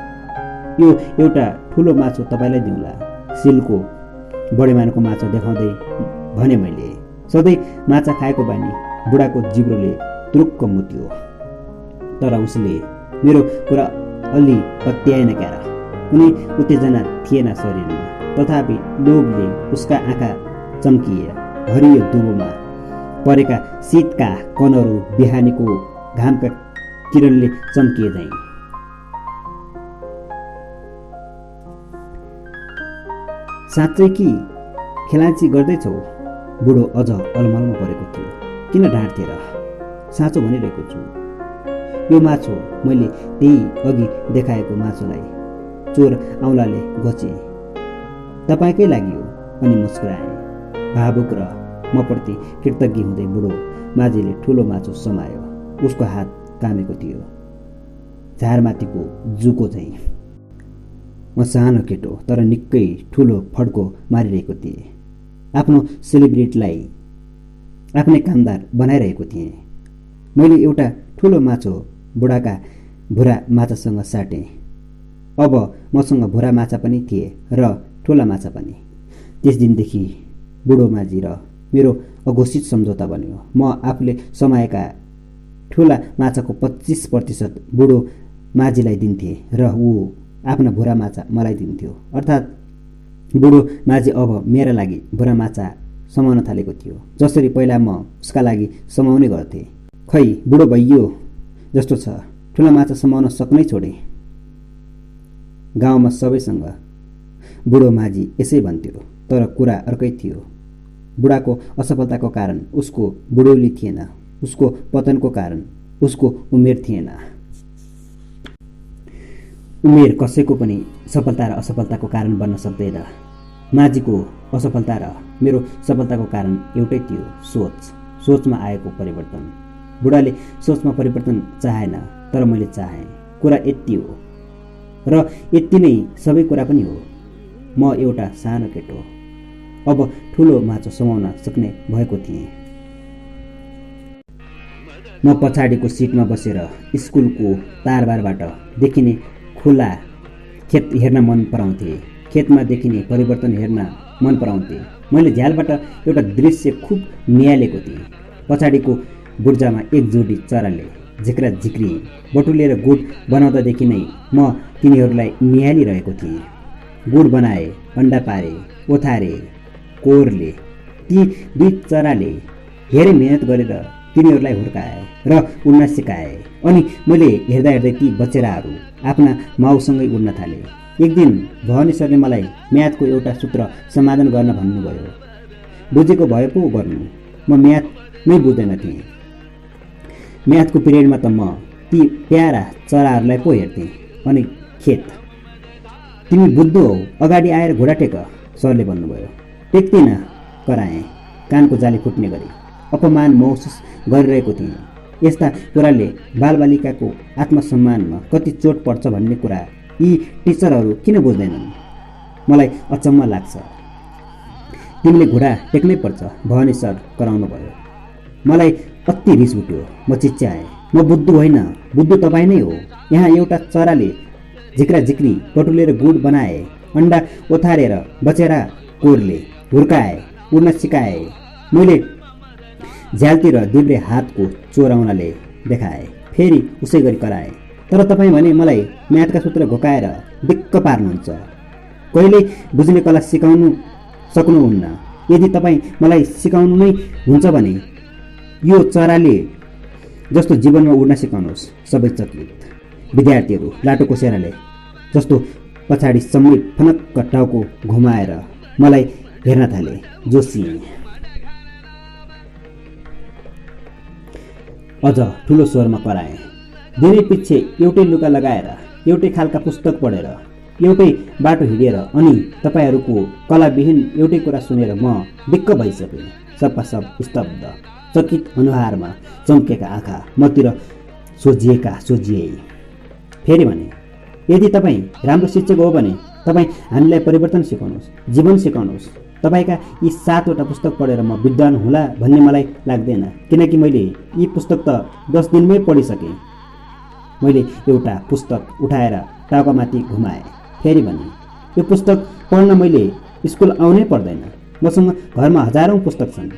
यो एउटा ठुलो माछो तपाईँलाई दिउँला। सिलको बढेमानको माछा देखाउँदै भने मैले। सधैँ माछा खाएको बानी बुढाको जिब्रोले तुरुक्क मुत्यो। तर उसले मेरो कुरा अलि पत्याएन क्यार। कुनै उत्तेजना थिएन शरीरमा, तथापि लोभले उसका आँखा चम्किए। हरियो दुबोमा परेका शीतका कणहरू बिहानीको घामका किरणले चम्किए झैँ। साँच्चै कि खेलाँची गर्दैछौ? बुढो अझ अलमलमा परेको थियो। किन ढाँट्थे र? साँचो भनिरहेको छु। यो माछो मैले त्यही अघि देखाएको माछोलाई चोर औँलाले घोचे। तपाईँकै लागि हो। अनि मुस्कुराएँ। भावुक र मप्रति कृतज्ञ हुँदै बुढो माझीले ठुलो माछो समायो। उसको हात कामेको थियो, झारमाथिको जुको झैँ। म सानो केटो तर निकै ठुलो फड्को मारिरहेको थिएँ। आफ्नो सेलिब्रिटीलाई आफ्नै कामदार बनाइरहेको थिएँ। मैले एउटा ठुलो माछो बुढाका भुरा माछासँग साटेँ। अब मसँग भुरा माछा पनि थिए र ठुला माछा पनि। त्यस दिनदेखि बुढो माझी र मेरो अघोषित सम्झौता बन्यो। म आफूले समाएका ठुला माछाको 25% बुढो माझीलाई दिन्थे र ऊ आफ्ना भुरा माछा मलाई दिन्थ्यो। अर्थात् बुढो माझी अब मेरा लागि भुरा माछा समाउन थालेको थियो, जसरी पहिला म उसका लागि समाउने गर्थेँ। खै बुढो भइयो जस्तो छ, ठुला माछा समाउन सक्नै छोडेँ। गाउँमा सबैसँग बुढो माझी यसै भन्थ्यो, तर कुरा अर्कै थियो। बुढाको असफलताको कारण उसको बुढौली थिएन, उसको पतनको कारण उसको उमेर थिएन। उमेर कसैको पनि सफलता र असफलताको कारण बन्न सक्दैन। माझीको असफलता र मेरो सफलताको कारण एउटै थियो, सोच। सोचमा आएको परिवर्तन। बुढाले सोचमा परिवर्तन चाहेन, तर मैले चाहेँ। कुरा यति हो र यति नै सबै कुरा पनि हो। म एउटा सानो केटो अब ठुलो माछो समाउन सक्ने भएको थिएँ। म पछाडिको सिटमा बसेर स्कुलको तारबारबाट देखिने खुला खेत हेर्न मन पराउँथे। खेतमा देखिने परिवर्तन हेर्न मन पराउँथे। मैले झ्यालबाट एउटा दृश्य खुब निहालेको थिएँ। पछाडिको बुर्जामा एक जोडी चराले झिक्रा झिक्री बटुलेर गुड बनाउँदादेखि नै म तिनीहरूलाई निहालिरहेको थिएँ। गुड बनाए, अन्डा पारे, ओथारे, कोरले। ती दुई चराले धेरै मेहनत गरेर तिनीहरूलाई हुर्काए र उड्न सिकाए। अनि मैले हेर्दा हेर्दै ती बच्चेराहरू आफ्ना माउसँगै उड्न थाले। एक दिन भवानी सरले मलाई म्याथको एउटा सूत्र समाधान गर्न भन्नुभयो। बुझेको भए पो गर्नु, म म्याथ नै बुझ्दैन थिएँ। म्याथको पिरियडमा त म ती प्यारा चराहरूलाई पो हेर्थेँ। अनि खेत, तिमी बुद्धो हौ, अगाडि आएर घोडा टेक, सरले भन्नुभयो। टेक्दिन कराएँ कानको जाली फुट्ने गरी। अपमान महसुस गरिरहेको थिएँ। यस्ता कुराले बालबालिकाको आत्मसम्मानमा कति चोट पर्छ भन्ने कुरा यी टिचरहरू किन बुझ्दैनन्? मलाई अचम्म लाग्छ। तिमीले घोडा टेक्नै पर्छ, भवानी सर कराउनु भयो। मलाई अति रिस उठ्यो। म चिच्याएँ, म बुद्धु होइन, बुद्धु तपाईँ नै हो। यहाँ एउटा चराले झिक्रा झिक्री पटुलेर गुड बनाए, अन्डा ओथारेर बचेरा कोरले हुर्काए, उड्न सिकाए। मैले झ्यालतिर देब्रे हातको चोराउनाले देखाए, फेरि उसै गरी कराए। तर तपाईँ भने मलाई म्याथका सूत्र घोकाएर दिक्क पार्नुहुन्छ। कहिल्यै बुझ्ने कला सिकाउनु सक्नुहुन्न। यदि तपाईँ मलाई सिकाउनु नै हुन्छ भने यो चराले जस्तो जीवनमा उड्न सिकाउनुहोस्। सबै चकित। विद्यार्थीहरू लाटो कोसेराले जस्तो पछाडि सम्मै फनक्क टाउको घुमाएर मलाई हेर्न थाले। जोसिएँ। अझ ठुलो स्वरमा कराएँ, दिनै पछि एउटै लुगा लगाएर, एउटै खालका पुस्तक पढेर, एउटै बाटो हिँडेर अनि तपाईँहरूको कलाविहीन एउटै कुरा सुनेर म दिक्क भइसकेँ। सबका सब स्तब्ध। चकित अनुहारमा चम्केका आँखा मतिर सोझिए। फेरि भने, यदि तपाईँ राम्रो शिक्षक हो भने तपाईँ हामीलाई परिवर्तन सिकाउनुहोस्, जीवन सिकाउनुहोस्। तपाईँका यी 7वटा पुस्तक पढेर म विद्वान होला भन्ने मलाई लाग्दैन, किनकि मैले यी पुस्तक त 10 दिनमै पढिसकेँ। मैले एउटा पुस्तक उठाएर टाउकामाथि घुमाएँ। फेरि भने, यो पुस्तक पढ्न मैले स्कुल आउनै पर्दैन। मसँग घरमा हजारौँ पुस्तक छन्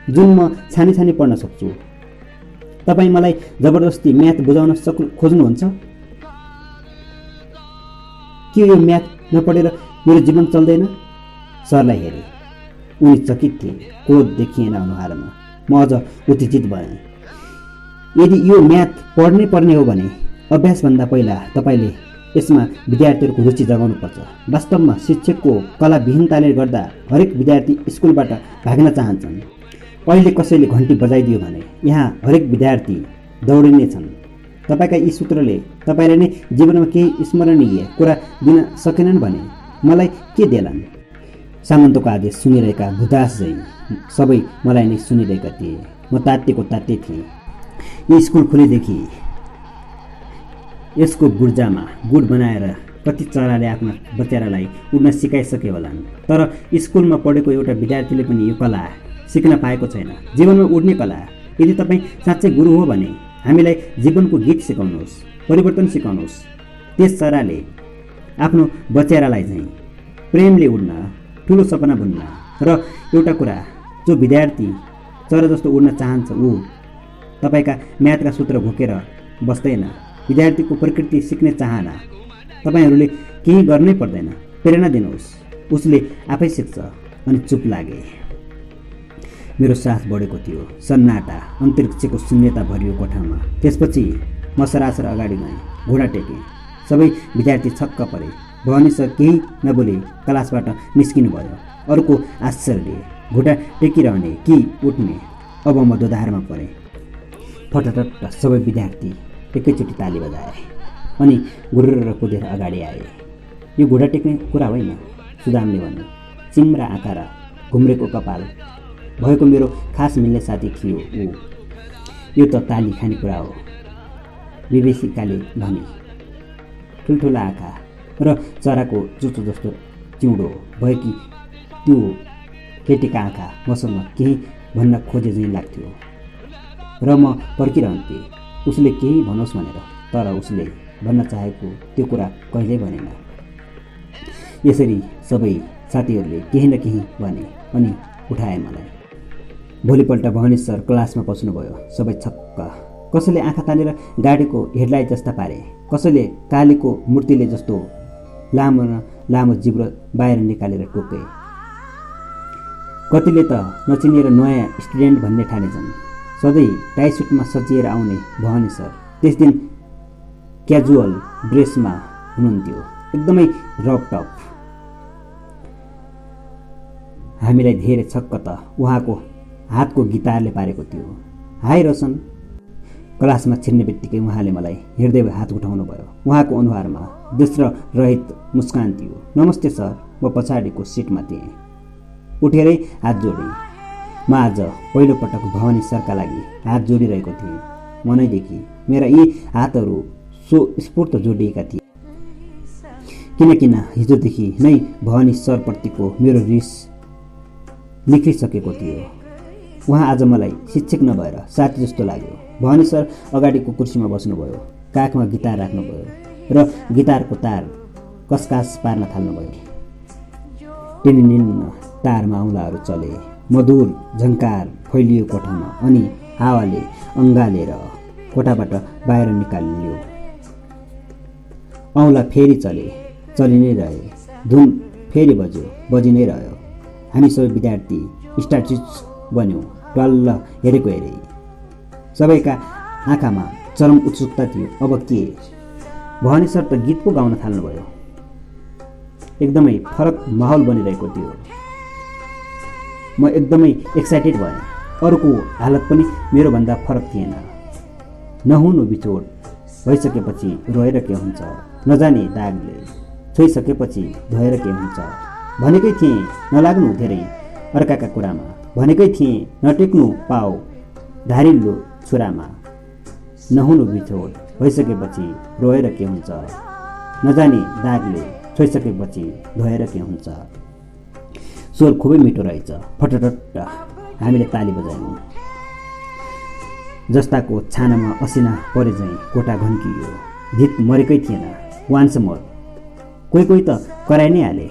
जुन म छानी छानी पढ्न सक्छु। तपाईँ मलाई जबरजस्ती म्याथ बुझाउन खोज्नुहुन्छ? के यो म्याथ नपढेर मेरो जीवन चल्दैन? सरलाई हेरेँ। उनी चकित थिए। क्रोध देखिएन अनुहारमा। म अझ उत्तेजित भएँ। यदि यो म्याथ पढ्नै पर्ने हो भने अभ्यासभन्दा पहिला तपाईँले यसमा विद्यार्थीहरूको रुचि जगाउनुपर्छ। वास्तवमा शिक्षकको कलाविहीनताले गर्दा हरेक विद्यार्थी स्कुलबाट भाग्न चाहन्छन्। अहिले कसैले घन्टी बजाइदियो भने यहाँ हरेक विद्यार्थी दौडिने छन्। तपाईँका यी सूत्रले तपाईँले नै जीवनमा केही स्मरणीय कुरा दिन सकेनन् भने मलाई के देलान्? सामन्तको आदेश सुनिरहेका भुदास झैँ सबै मलाई नै सुनिरहेका थिए। म तात्तिएको तात्ते थिएँ। यो स्कुल खुलेदेखि यसको गुर्जामा गुड बनाएर कति चराले आफ्ना बच्चालाई उड्न सिकाइसके होलान्। तर स्कुलमा पढेको एउटा विद्यार्थीले पनि यो कला सिक्न पाएको छैन, जीवनमा उड्ने कला। यदि तपाईँ साँच्चै गुरु हो भने हामीलाई जीवनको गीत सिकाउनुहोस्, परिवर्तन सिकाउनुहोस्। त्यस चराले आफ्नो बच्चालाई चाहिँ प्रेमले उड्न, ठुलो सपना बुन्न। र एउटा कुरा, जो विद्यार्थी चरा जस्तो उड्न चाहन्छ ऊ तपाईँका म्याथका सूत्र घोकेर बस्दैन। विद्यार्थीको प्रकृति सिक्ने चाहना। तपाईँहरूले केही गर्नै पर्दैन, प्रेरणा दिनुहोस्, उसले आफै सिक्छ। अनि चुप लागे। मेरो सास बढेको थियो। सन्नाटा, अन्तरिक्षको शून्यता भरियो कोठामा। त्यसपछि म सरासर अगाडि गएँ, घोडा टेकेँ। सबै विद्यार्थी छक्क परे। भवानी सर केही नबोले क्लासबाट निस्किनु भयो। अर्को आश्चर्यले घोडा टेकिरहने कि उठ्ने। अब म दोधारमा परेँ। फटाफट सबै विद्यार्थी एकैचोटि ताली बजाए अनि गुरुर कुदेर अगाडि आए। यो घोडा टेक्ने कुरा होइन, सुदामले भन्यो। चिम्रा आँखा र घुम्रेको कपाल भएको मेरो खास मिल्ने साथी थियो ऊ। यो त ताली खाने कुरा हो, विवेशिकाले भने। ठुल्ठुला आँखा र चराको चुचो जस्तो चिउँडो भएकी त्यो केटीका आँखा मसँग केही भन्न खोजे झैँ लाग्थ्यो र म पर्खिरहन्थेँ उसले केही भनोस् भनेर। तर उसले भन्न चाहेको त्यो कुरा कहिल्यै भनेन। यसरी सबै साथीहरूले केही न केही भने अनि उठाए मलाई। भोलिपल्ट भवानी सर क्लासमा पस्नुभयो। सबै छक्क। कसैले आँखा तानेर गाडीको हेडलाइट जस्ता पारे, कसैले कालीको मूर्तिले जस्तो लामो न लामो जिब्रो बाहिर निकालेर टोके। कतिले त नचिनिएर नयाँ स्टुडेन्ट भन्ने ठानेछन्। सधैँ टाई सुटमा सजिएर आउने भवानी सर त्यस दिन क्याजुअल ड्रेसमा हुनुहुन्थ्यो, एकदमै रफ टफ। हामीलाई धेरै छक्क त उहाँको हातको गिटारले पारेको थियो। हाई रोशन। क्लासमा छिर्ने बित्तिकै उहाँले मलाई हेर्दै हात उठाउनु भयो। उहाँको अनुहारमा दोस्रो रहित मुस्कान थियो। नमस्ते सर। म पछाडिको सिटमा थिएँ। उठेरै हात जोडेँ। म आज पहिलोपटक भवानी सरका लागि हात जोडिरहेको थिएँ। मनैदेखि मेरा यी हातहरू स्फूर्त जोडिएका थिए, किन हिजोदेखि नै भवानी सरप्रतिको मेरो रिस निक्लिसकेको थियो। उहाँ आज मलाई शिक्षक नभएर साथी जस्तो लाग्यो। भवानी सर अगाडिको कुर्सीमा बस्नुभयो, काखमा गिटार राख्नुभयो र गिटारको तार कसकास पार्न थाल्नुभयो। टिनिनिन्न तारमा औँलाहरू चले, मधुर झङ्कार फैलियो कोठामा अनि हावाले अँगालेर कोठाबाट बाहिर निकालियो। औँला फेरि चले, चलि नै रहे, धुन फेरि बज्यो, बजि नै रह्यो। हामी सबै विद्यार्थी स्ट्याच्युज बन्यौँ, डल्ल हेरेको हेरे। सबैका आँखामा चरम उत्सुकता थियो। अब के? भवानी सर त गीत पो गाउन थाल्नुभयो। एकदमै फरक माहौल बनिरहेको थियो। म एकदमै एक्साइटेड भएँ। अरूको हालत पनि मेरोभन्दा फरक थिएन। नहुनु बिछोड भइसकेपछि रोएर के हुन्छ, नजाने दागले छोइसकेपछि धोएर के हुन्छ। भनेकै थिएँ नलाग्नु धेरै अर्काका कुरामा, भनेकै थिएँ नटेक्नु पाऊ धारिलो छुरामा। नहुनु बिछोड भइसकेपछि रोएर के हुन्छ, नजाने दागले छोइसकेपछि धोएर के हुन्छ। स्वर खुबै मिठो रहेछ। फटटट हामीले ताली बजायौँ। जस्ताको छानामा असिना परे झैँ कोठा घन्कियो। धित मरेकै थिएन, वान्स मोर। कोही कोही त कराइ नै हाले।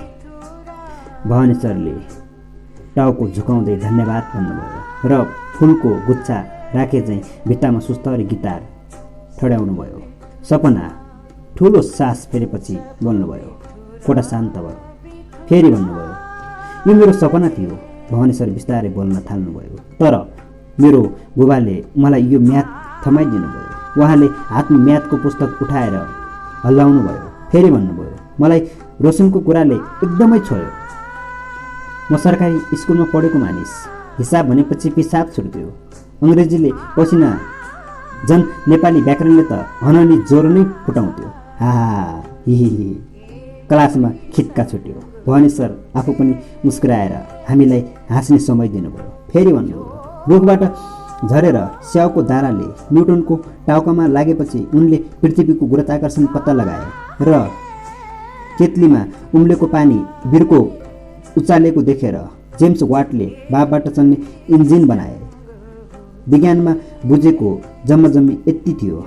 भवानी सरले टाउको झुकाउँदै धन्यवाद भन्नुभयो र फुलको गुच्छा राखे चाहिँ भित्तामा सुस्तरी गिटार ठड्याउनु भयो। सपना ठुलो सास फेरेपछि बोल्नुभयो। कोठा शान्त भयो। फेरि भन्नुभयो, यो मेरो सपना थियो। भवानी सर बिस्तारै बोल्न थाल्नुभयो। तर मेरो बुबाले मलाई यो म्याथ थमाइदिनु भयो। उहाँले हातमा म्याथको पुस्तक उठाएर हल्लाउनु भयो। फेरि भन्नुभयो, मलाई रोशनको कुराले एकदमै छोयो। म सरकारी स्कुलमा पढेको मानिस। हिसाब भनेपछि पिसाब छुट्थ्यो। अङ्ग्रेजीले पसिना झन् नेपाली व्याकरणले त हननी ज्वरो नै फुटाउँथ्यो। हा हि क्लासमा खिच्का छुट्यो। भवानी सर आफू पनि मुस्कुराएर हामीलाई हाँस्ने समय दिनुभयो। फेरि भन्नुभयो, रुखबाट झरेर स्याउको दाराले न्युटनको टाउकामा लागेपछि उनले पृथ्वीको गुरुत्वाकर्षण पत्ता लगाए र केतलीमा उम्लेको पानी बिर्को उचालेको देखेर जेम्स वाटले भापबाट चल्ने इन्जिन बनाए। विज्ञानमा बुझेको जम्माजम्मी यति थियो।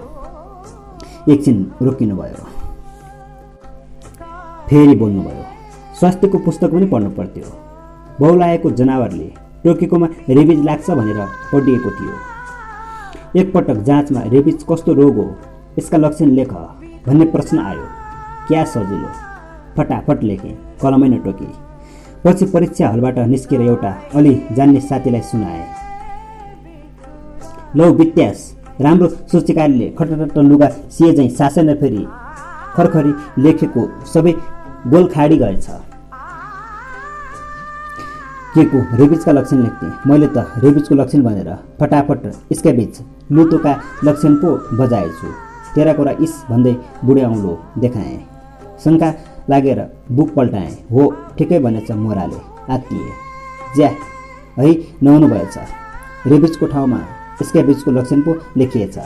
एकछिन रोकिनुभयो। फेरि बोल्नुभयो, स्वास्थ्यको पुस्तक पनि पढ्नु पर्थ्यो। बहुलाएको जनावरले टोकेकोमा रेबिज लाग्छ भनेर पढिएको थियो। एकपटक जाँचमा रेबिज कस्तो रोग हो, यसका लक्षण लेख भन्ने प्रश्न आयो। क्या सजिलो, फटाफट लेखेँ, कलमै नटोके। पछि परीक्षा हलबाट निस्केर एउटा अलि जान्ने साथीलाई सुनाए। लौ वित्यास, राम्रो सूचीकारले खटटट लुगा सिए झैँ सासै नफेरी खरखरी लेखेको सबै गोल खाडी गएछ। के को रेबिजका लक्षण लेख्थे। मैले त रेबिजको लक्षण भनेर फटाफट स्क्याबिज लुतोका लक्षण पो बजाएछु। तेरा कुरा इस भन्दै बुढे औँलो देखाएँ। शङ्का लागेर बुक पल्टाएँ। हो ठिकै भनेछ मोराले। आत्तिए। ज्या है नहुनु भएछ। रेबिजको ठाउँमा स्क्याबिजको लक्षण पो लेखिएछ।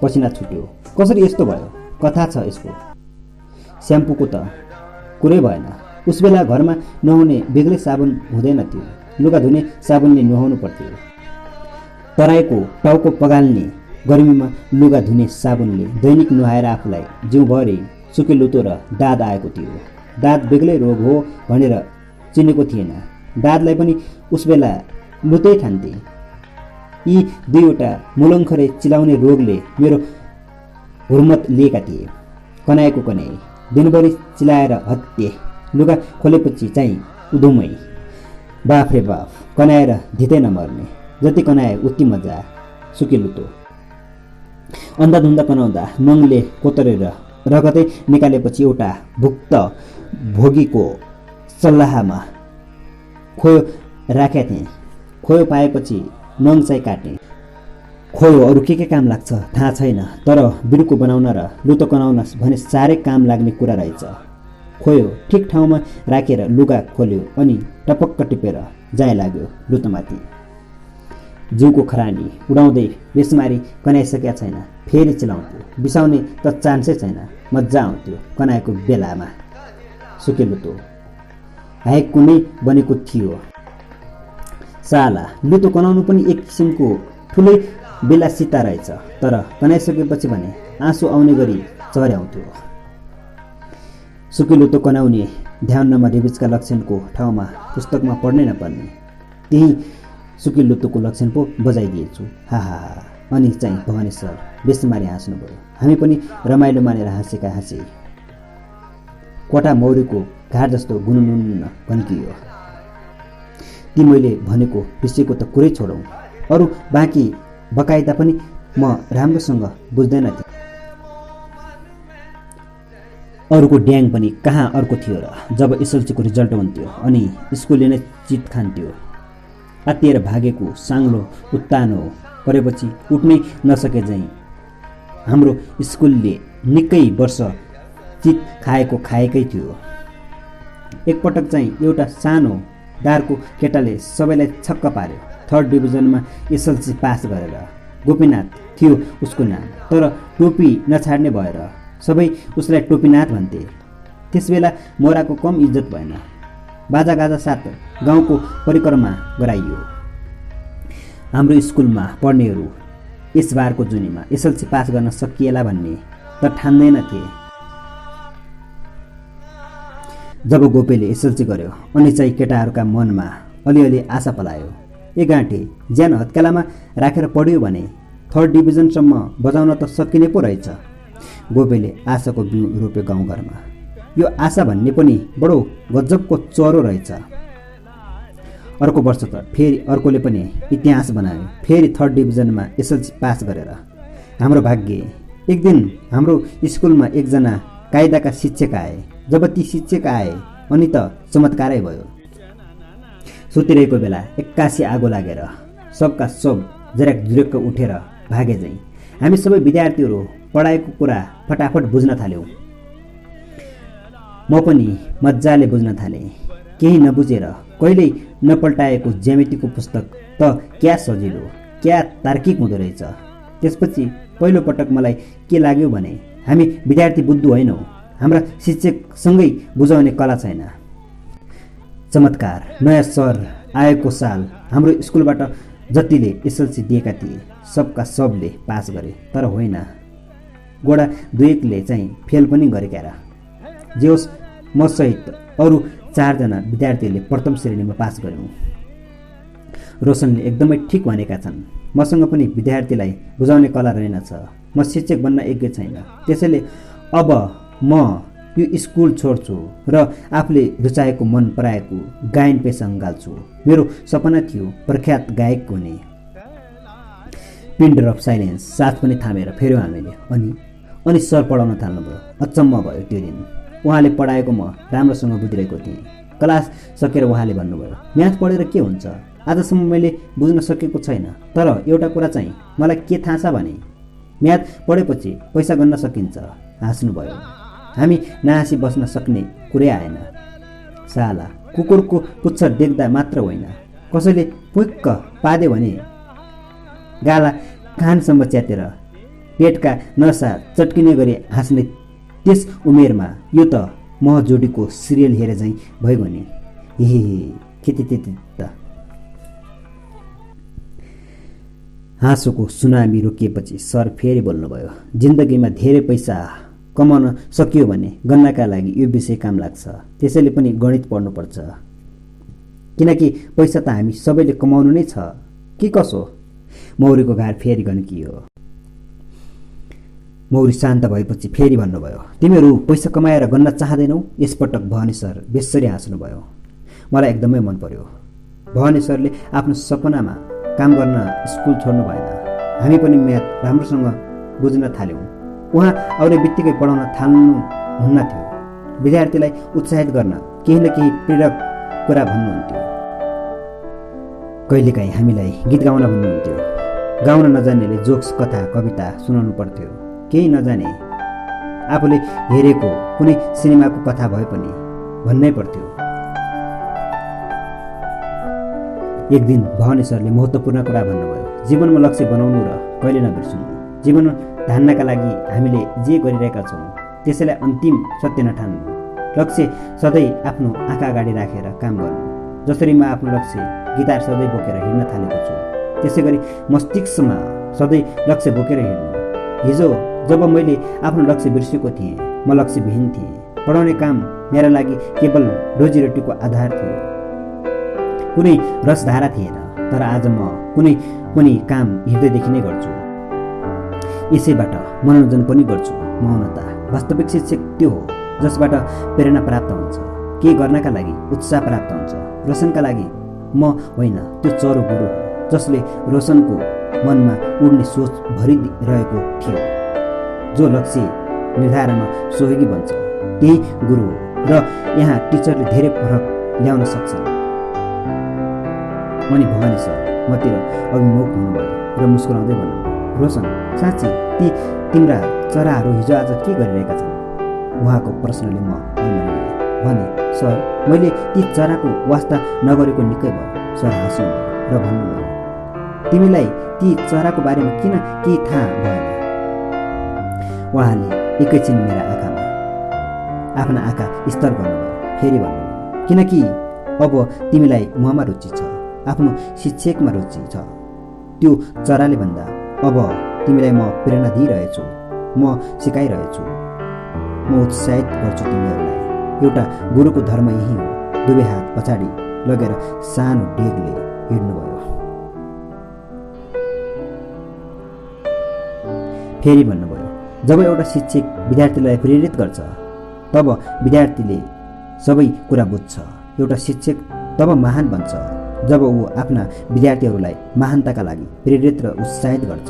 पसिना छुट्यो। कसरी यस्तो भयो? कथा छ यसको। स्याम्पूको त कुरै भएन। उस बेला घरमा नुहाउने बेग्लै साबुन हुँदैन थियो। लुगा धुने साबुनले नुहाउनु पर्थ्यो। तराईको टाउको पगाल्ने गर्मीमा लुगा धुने साबुनले दैनिक नुहाएर आफूलाई जिउभरि सुकेलुतो र दाद आएको थियो। दाद बेग्लै रोग हो भनेर चिनेको थिएन। दादलाई पनि उस बेला लुतै ठान्थे। यी दुईवटा मुलङ्खरे चिलाउने रोगले मेरो हुर्मत लिएका थिए। कनाएको कनाई दिनभरि चिलाएर हत्ते। लुगा खोलेपछि चाहिँ उधुमै। बाफ रे बाफ, कनाएर धितै नमर्ने। जति कनाए उति मजा। सुकेलुतो अन्धाधुन्दा कनाउँदा नङले कोतरेर रगतै निकालेपछि एउटा भुक्त भोगीको सल्लाहमा खोयो राखेका थिएँ। खोयो पाएपछि नङ चाहिँ काटेँ। खोयो अरू के काम लाग्छ थाहा छैन, तर बिर्को बनाउन र लुतो कनाउन भने साह्रै काम लाग्ने कुरा रहेछ। खोयो ठिक ठाउँमा राखेर लुगा खोल्यो अनि टपक्क टिपेर जाय लाग्यो लुतोमाथि। जिउको खरानी उडाउँदै बेसमारी कनाइसकेका छैन। फेरि चिलाउँथ्यो। बिसाउने त चान्सै छैन। मजा आउँथ्यो कनाएको बेलामा। सुकेलुतो हाइक कुनै बनेको थियो। साला लुतो कनाउनु पनि एक किसिमको ठुलै बेलासिता रहेछ, तर कनाइसकेपछि भने आँसु आउने गरी चर्याउँथ्यो। सुकी लुतो कनाउने ध्यानमा रेबिजका लक्षणको ठाउँमा पुस्तकमा पढ्नै नपर्ने त्यही सुकी लुतोको लक्षण पो बजाइदिएछु। हा हा हा। अनि चाहिँ भवानी सर बेसमारी हाँस्नुभयो। हामी पनि रमाइलो मानेर हाँसेका हाँसे। कोठा मौरीको घाट जस्तो गुनुनुन्न भन्कियो। ती मैले भनेको विषयको त कुरै छोडौँ, अरू बाँकी बकाइदा पनि म राम्रोसँग बुझ्दैनथेँ। अरूको ड्याङ पनि कहाँ अर्को थियो र। जब एसएलसीको रिजल्ट हुन्थ्यो अनि स्कुलले नै चिट खान्थ्यो, आत्तिएर भागेको साङ्लो उत्तानो परेपछि उठ्नै नसके झैँ हाम्रो स्कुलले निकै वर्ष चित खाएकै थियो। एकपटक चाहिँ एउटा सानो डारको केटाले सबैलाई छक्क पार्यो। 3rd डिभिजनमा एसएलसी पास गरेर। गोपीनाथ थियो उसको नाम, तर टोपी नछाड्ने भएर सबै उसलाई टोपीनाथ भन्थे। त्यसबेला मोराको कम इज्जत भएन। बाजागाजा साथ गाउँको परिक्रमा गराइयो। हाम्रो स्कुलमा पढ्नेहरू यस बारको जुनीमा एसएलसी पास गर्न सकिएला भन्ने त ठान्दैनथे। जब गोपेले एसएलसी गर्यो अनि चाहिँ केटाहरूका मनमा अलिअलि आशा पलायो। एक गाँठे ज्यान हत्केलामा राखेर पढ्यो भने 3rd डिभिजनसम्म बजाउन त सकिने पो रहेछ। गोपेले आशाको बिउ रोप्यो गाउँघरमा। यो आशा भन्ने पनि बडो गजबको चरो रहेछ। अर्को वर्ष त फेरि अर्कोले पनि इतिहास बनायो। फेरि 3rd डिभिजनमा एसएलसी पास गरेर। हाम्रो भाग्य, एक दिन हाम्रो स्कुलमा एकजना कायदाका शिक्षक आए। जब ती शिक्षक आए अनि त चमत्कारै भयो। सुतिरहेको बेला एक्कासी आगो लागेर सबका सब जराक जुरेक्क उठेर भागे झैँ। हामी सबै विद्यार्थीहरू पढाएको कुरा फटाफट बुझ्न थाल्यौँ। म पनि मजाले बुझ्न थालेँ। केही नबुझेर कहिल्यै नपल्टाएको ज्यामितिको पुस्तक त क्या सजिलो, क्या तार्किक हुँदो रहेछ। त्यसपछि पहिलोपटक मलाई के लाग्यो भने हामी विद्यार्थी बुद्धु होइनौँ, हाम्रा शिक्षकसँगै बुझाउने कला छैन। चमत्कार, नयाँ सर आएको साल हाम्रो स्कुलबाट जतिले एसएलसी दिएका थिए सबका सबले पास गरे, तर होइन गोडा 2-1ले चाहिँ फेल पनि गरेका र। जे होस्, म सहित अरू 4 जना विद्यार्थीहरूले प्रथम श्रेणीमा पास गर्यौँ। रोशनले एकदमै ठिक भनेका छन्। मसँग पनि विद्यार्थीलाई बुझाउने कला रहेनछ। म शिक्षक बन्न योग्य छैन। त्यसैले अब म यो स्कुल छोड्छु र आफूले रुचाएको मन पराएको गायन पेसा गाल्छु। मेरो सपना थियो प्रख्यात गायक हुने। पिन ड्रप साइलेन्स साथ पनि थामेर फेर्यौँ हामीले। अनि सर पढाउन थाल्नुभयो। अचम्म भयो त्यो दिन। उहाँले पढाएको म राम्रोसँग बुझिरहेको थिएँ। क्लास सकेर उहाँले भन्नुभयो, म्याथ पढेर के हुन्छ? आजसम्म मैले बुझ्न सकेको छैन, तर एउटा कुरा चाहिँ मलाई के थाहा छ भने म्याथ पढेपछि पैसा गर्न सकिन्छ। हाँस्नुभयो। हामी नहाँसी बस्न सक्ने कुरै आएन। साला कुकुरको पुच्छर देख्दा मात्र होइन, कसैले पुक्क पाद्यो भने गाला कानसम्म च्यातेर पेटका नसा चट्किने गरी हाँस्ने त्यस उमेरमा यो त मह जोडीको सिरियल हेरे झैँ भइगयो नि। हे खेती त। हाँसोको सुनामी रोकिएपछि सर फेरि बोल्नुभयो। जिन्दगीमा धेरै पैसा कमाउन सकियो भने गन्नाका लागि यो विषय काम लाग्छ। त्यसैले पनि गणित पढ्नुपर्छ, किनकि पैसा त हामी सबैले कमाउनु नै छ कि कसो। मौरीको घार फेरि गन्कियो। मौरी शान्त भएपछि फेरि भन्नुभयो, तिमीहरू पैसा कमाएर गन्न चाहँदैनौ? यसपटक भवानी सर बेसरी हाँस्नुभयो। मलाई एकदमै मन पर्यो। भवानी सरले आफ्नो सपनामा काम गर्न स्कुल छोड्नु भएन। हामी पनि म्याथ राम्रोसँग बुझ्न थाल्यौँ। उहाँ आउने बित्तिकै पढाउन थाल्नुहुन्न थियो। विद्यार्थीलाई उत्साहित गर्न केही न केही प्रेरक कुरा भन्नुहुन्थ्यो। कहिलेकाहीँ हामीलाई गीत गाउन भन्नुहुन्थ्यो। गाउन नजान्नेले जोक्स, कथा, कविता सुनाउनु पर्थ्यो। केही नजाने आफूले हेरेको कुनै सिनेमाको कथा भए पनि भन्नै पर्थ्यो। एक दिन भवानी सरले महत्त्वपूर्ण कुरा भन्नुभयो। जीवनमा लक्ष्य बनाउनु र कहिले नबिर्सनु। जीवनमा धान्नका लागि हामीले जे गरिरहेका छौँ त्यसैलाई अन्तिम सत्य नठान्नु। लक्ष्य सधैँ आफ्नो आँखा अगाडि राखेर काम गर्नु। जसरी म आफ्नो लक्ष्य गिटार सधैँ बोकेर हिँड्न थालेको छु। त्यसै गरी मस्तिष्कमा सधैँ लक्ष्य बोकेर हिँड्नु। हिजो जब मैले आफ्नो लक्ष्य बिर्सेको थिएँ, म लक्ष्यविहीन थिएँ। पढाउने काम मेरा लागि केवल रोजीरोटीको आधार थियो, कुनै रसधारा थिएन। तर आज म कुनै पनि काम हृदयदेखि नै गर्छु। यसैबाट मनोरञ्जन पनि गर्छु। मौनता वास्तविक शिक्षक त्यो हो जसबाट प्रेरणा प्राप्त हुन्छ, केही गर्नका लागि उत्साह प्राप्त हुन्छ। रोशनका लागि म होइन, त्यो चरो गुरु हो जसले रोशनको मनमा उड्ने सोच भरिरहेको थियो। जो लक्ष्य निर्धारणमा सहयोगी बन्छ त्यही गुरु हो। र यहाँ टिचरले धेरै फरक ल्याउन सक्छन्। अनि भवानी सर मतिर अभिमुख हुनुभयो र मुस्कुराउँदै भन्नुभयो, रोशन, साँच्ची ती तिम्रा चराहरू हिजो आज के गरिरहेका छन्? उहाँको प्रश्नले म भने, सर मैले ती चराको वास्ता नगरेको निकै भयो। सर हाँस्नुभयो र भन्नुभयो, तिमीलाई ती चराको बारेमा किन केही थाहा भएन? उहाँले एकैछिन मेरा आँखामा आफ्ना आँखा स्तर गर्नुभयो, फेरि भन्नुभयो, किनकि अब तिमीलाई ममा रुचि छ, आफ्नो शिक्षकमा रुचि छ। त्यो चराले भन्दा अब तिमीलाई म प्रेरणा दिइरहेछु, म सिकाइरहेछु, म उत्साहित गर्छु तिमीहरूलाई। एउटा गुरुको धर्म यही हो। दुवै हात पछाडि लगेर सानो डेगले हिँड्नुभयो। फेरि भन्नुभयो, जब एउटा शिक्षक विद्यार्थीलाई प्रेरित गर्छ तब विद्यार्थीले सबै कुरा बुझ्छ। एउटा शिक्षक तब महान बन्छ जब ऊ आफ्ना विद्यार्थीहरूलाई महानताका लागि प्रेरित र उत्साहित गर्छ।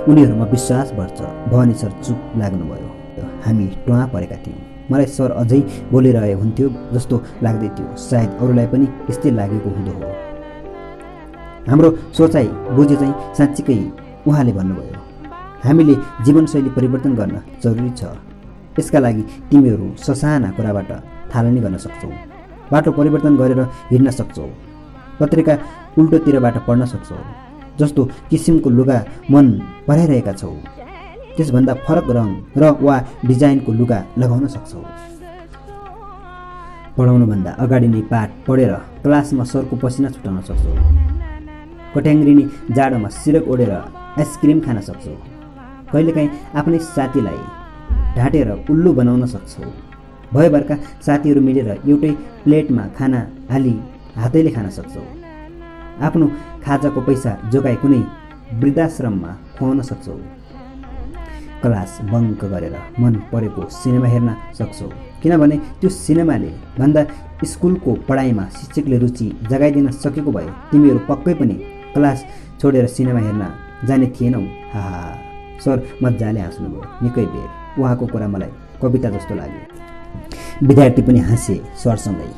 उनीहरूमा विश्वास बढ्छ। भवानी सर चुप लाग्नुभयो। हामी टुवा परेका थियौँ। मलाई सर अझै बोलिरहे हुन्थ्यो जस्तो लाग्दै थियो। सायद अरूलाई पनि यस्तै लागेको हुँदो हो। हाम्रो सोचाइ बुझे चाहिँ साँच्चीकै उहाँले भन्नुभयो, हामीले जीवनशैली परिवर्तन गर्न जरुरी छ। यसका लागि तिमीहरू ससाना कुराबाट थालनी गर्न सक्छौ, बाटो परिवर्तन गरेर हिँड्न सक्छौ, पत्रिका उल्टोतिरबाट पढ्न सक्छौ, जस्तो किसिमको लुगा मन पराइरहेका छौ त्यसभन्दा फरक रङ र वा डिजाइनको लुगा लगाउन सक्छौ। पढाउनुभन्दा अगाडि नै पाठ पढेर क्लासमा सरको पसिना छुटाउन सक्छौ। कट्याङ्ग्रिनी जाडोमा सिरक ओढेर आइसक्रिम खान सक्छौ। कहिलेकाहीँ आफ्नै साथीलाई ढाँटेर उल्लु बनाउन सक्छौ। भयभरका साथीहरू मिलेर एउटै प्लेटमा खाना हाली हातैले खान सक्छौ। आफ्नो खाजाको पैसा जोगाई कुनै वृद्धाश्रममा खुवाउन सक्छौ। क्लास बङ्क गरेर मन परेको सिनेमा हेर्न सक्छौ, किनभने त्यो सिनेमाले भन्दा स्कुलको पढाइमा शिक्षकले रुचि जगाइदिन सकेको भए तिमीहरू पक्कै पनि क्लास छोडेर सिनेमा हेर्न जाने थिएनौ। हाहा, सर मजाले हाँस्नुभयो निकै बेर। उहाँको कुरा मलाई कविता जस्तो लाग्यो। विद्यार्थी पनि हाँसे सरसँगै।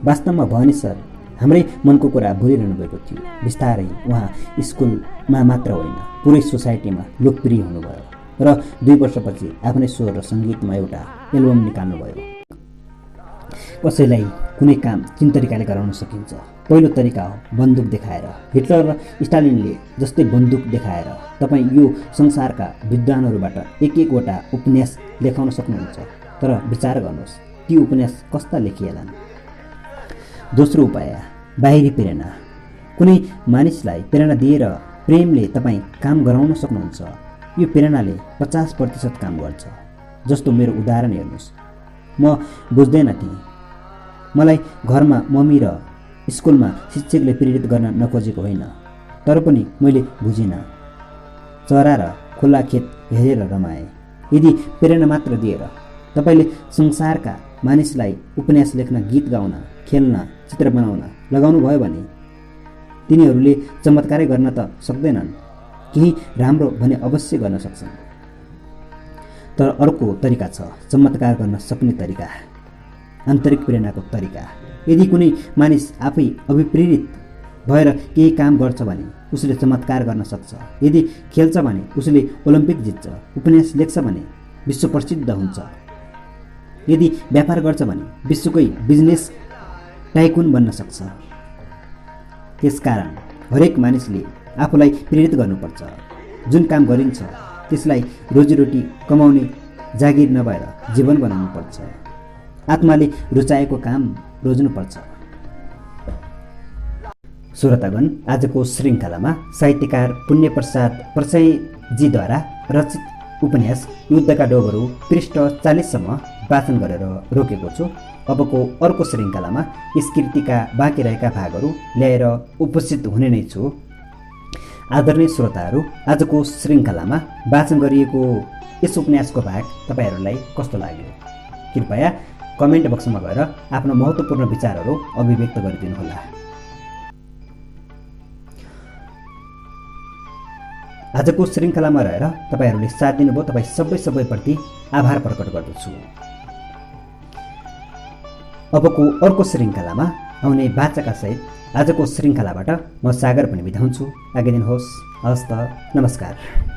वास्तवमा भवानी सर हाम्रै मनको कुरा बोलिरहनु भएको थियो। बिस्तारै उहाँ स्कुलमा मात्र होइन पुरै सोसाइटीमा लोकप्रिय हुनुभयो र 2 वर्षपछि आफ्नै स्वर र सङ्गीतमा एउटा एल्बम निकाल्नुभयो। कसैलाई कुनै काम 3 तरिकाले गराउन सकिन्छ। पहिलो तरिका हो बन्दुक देखाएर। हिटलर र स्टालिनले जस्तै बन्दुक देखाएर तपाईँ यो संसारका विद्वानहरूबाट एक-एकवटा उपन्यास लेखाउन सक्नुहुन्छ। तर विचार गर्नुहोस्, ती उपन्यास कस्ता लेखिएलान्? दोस्रो उपाय बाहिरी प्रेरणा। कुनै मानिसलाई प्रेरणा दिएर प्रेमले तपाईँ काम गराउन सक्नुहुन्छ। यो प्रेरणाले 50% काम गर्छ। जस्तो मेरो उदाहरण हेर्नुहोस्, म बुझ्दैन थिएँ। मलाई घरमा मम्मी र स्कुलमा शिक्षकले प्रेरित गर्न नखोजेको होइन, तर पनि मैले बुझिनँ। चरा र खुल्ला खेत हेरेर रमाएँ। यदि प्रेरणा मात्र दिएर तपाईँले संसारका मानिसलाई उपन्यास लेख्न, गीत गाउन, खेल्न, चित्र बनाउन लगाउनु भयो भने तिनीहरूले चमत्कारै गर्न त सक्दैनन्, केही राम्रो भने अवश्य गर्न सक्छन्। तर अर्को तरिका छ चमत्कार गर्न सक्ने तरिका, आन्तरिक प्रेरणाको तरिका। यदि कुनै मानिस आफै अभिप्रेरित भएर केही काम गर्छ भने उसले चमत्कार गर्न सक्छ। यदि खेल्छ भने उसले ओलम्पिक जित्छ। उपन्यास लेख्छ भने विश्व प्रसिद्ध हुन्छ। यदि व्यापार गर्छ भने विश्वकै बिजनेस टाइकुन बन्न सक्छ। त्यसकारण हरेक मानिसले आफूलाई प्रेरित गर्नुपर्छ। जुन काम गरिन्छ त्यसलाई रोजीरोटी कमाउने जागिर नभएर जीवन बनाउनुपर्छ। आत्माले रुचाएको काम रोज्नुपर्छ। श्रोतागण, आजको श्रृङ्खलामा साहित्यकार पुण्यप्रसाद प्रचयजीद्वारा रचित उपन्यास युद्धका डोबहरू पृष्ठ 40सम्म वाचन गरेर रोकेको छु। अबको अर्को श्रृङ्खलामा यस कृतिका बाँकी रहेका भागहरू ल्याएर उपस्थित हुने नै छु। आदरणीय श्रोताहरू, आजको श्रृङ्खलामा वाचन गरिएको यस उपन्यासको भाग तपाईँहरूलाई कस्तो लाग्यो? कृपया कमेन्ट बक्समा गएर आफ्नो महत्त्वपूर्ण विचारहरू अभिव्यक्त गरिदिनुहोला। आजको श्रृङ्खलामा रहेर तपाईँहरूले साथ दिनुभयो, तपाईँ सबैप्रति आभार प्रकट गर्दछु। अबको अर्को श्रृङ्खलामा आउने वाचाका सहित आजको श्रृङ्खलाबाट म सागर पनि बिदा हुन्छु। आज्ञा दिनुहोस्। हवस् त, नमस्कार।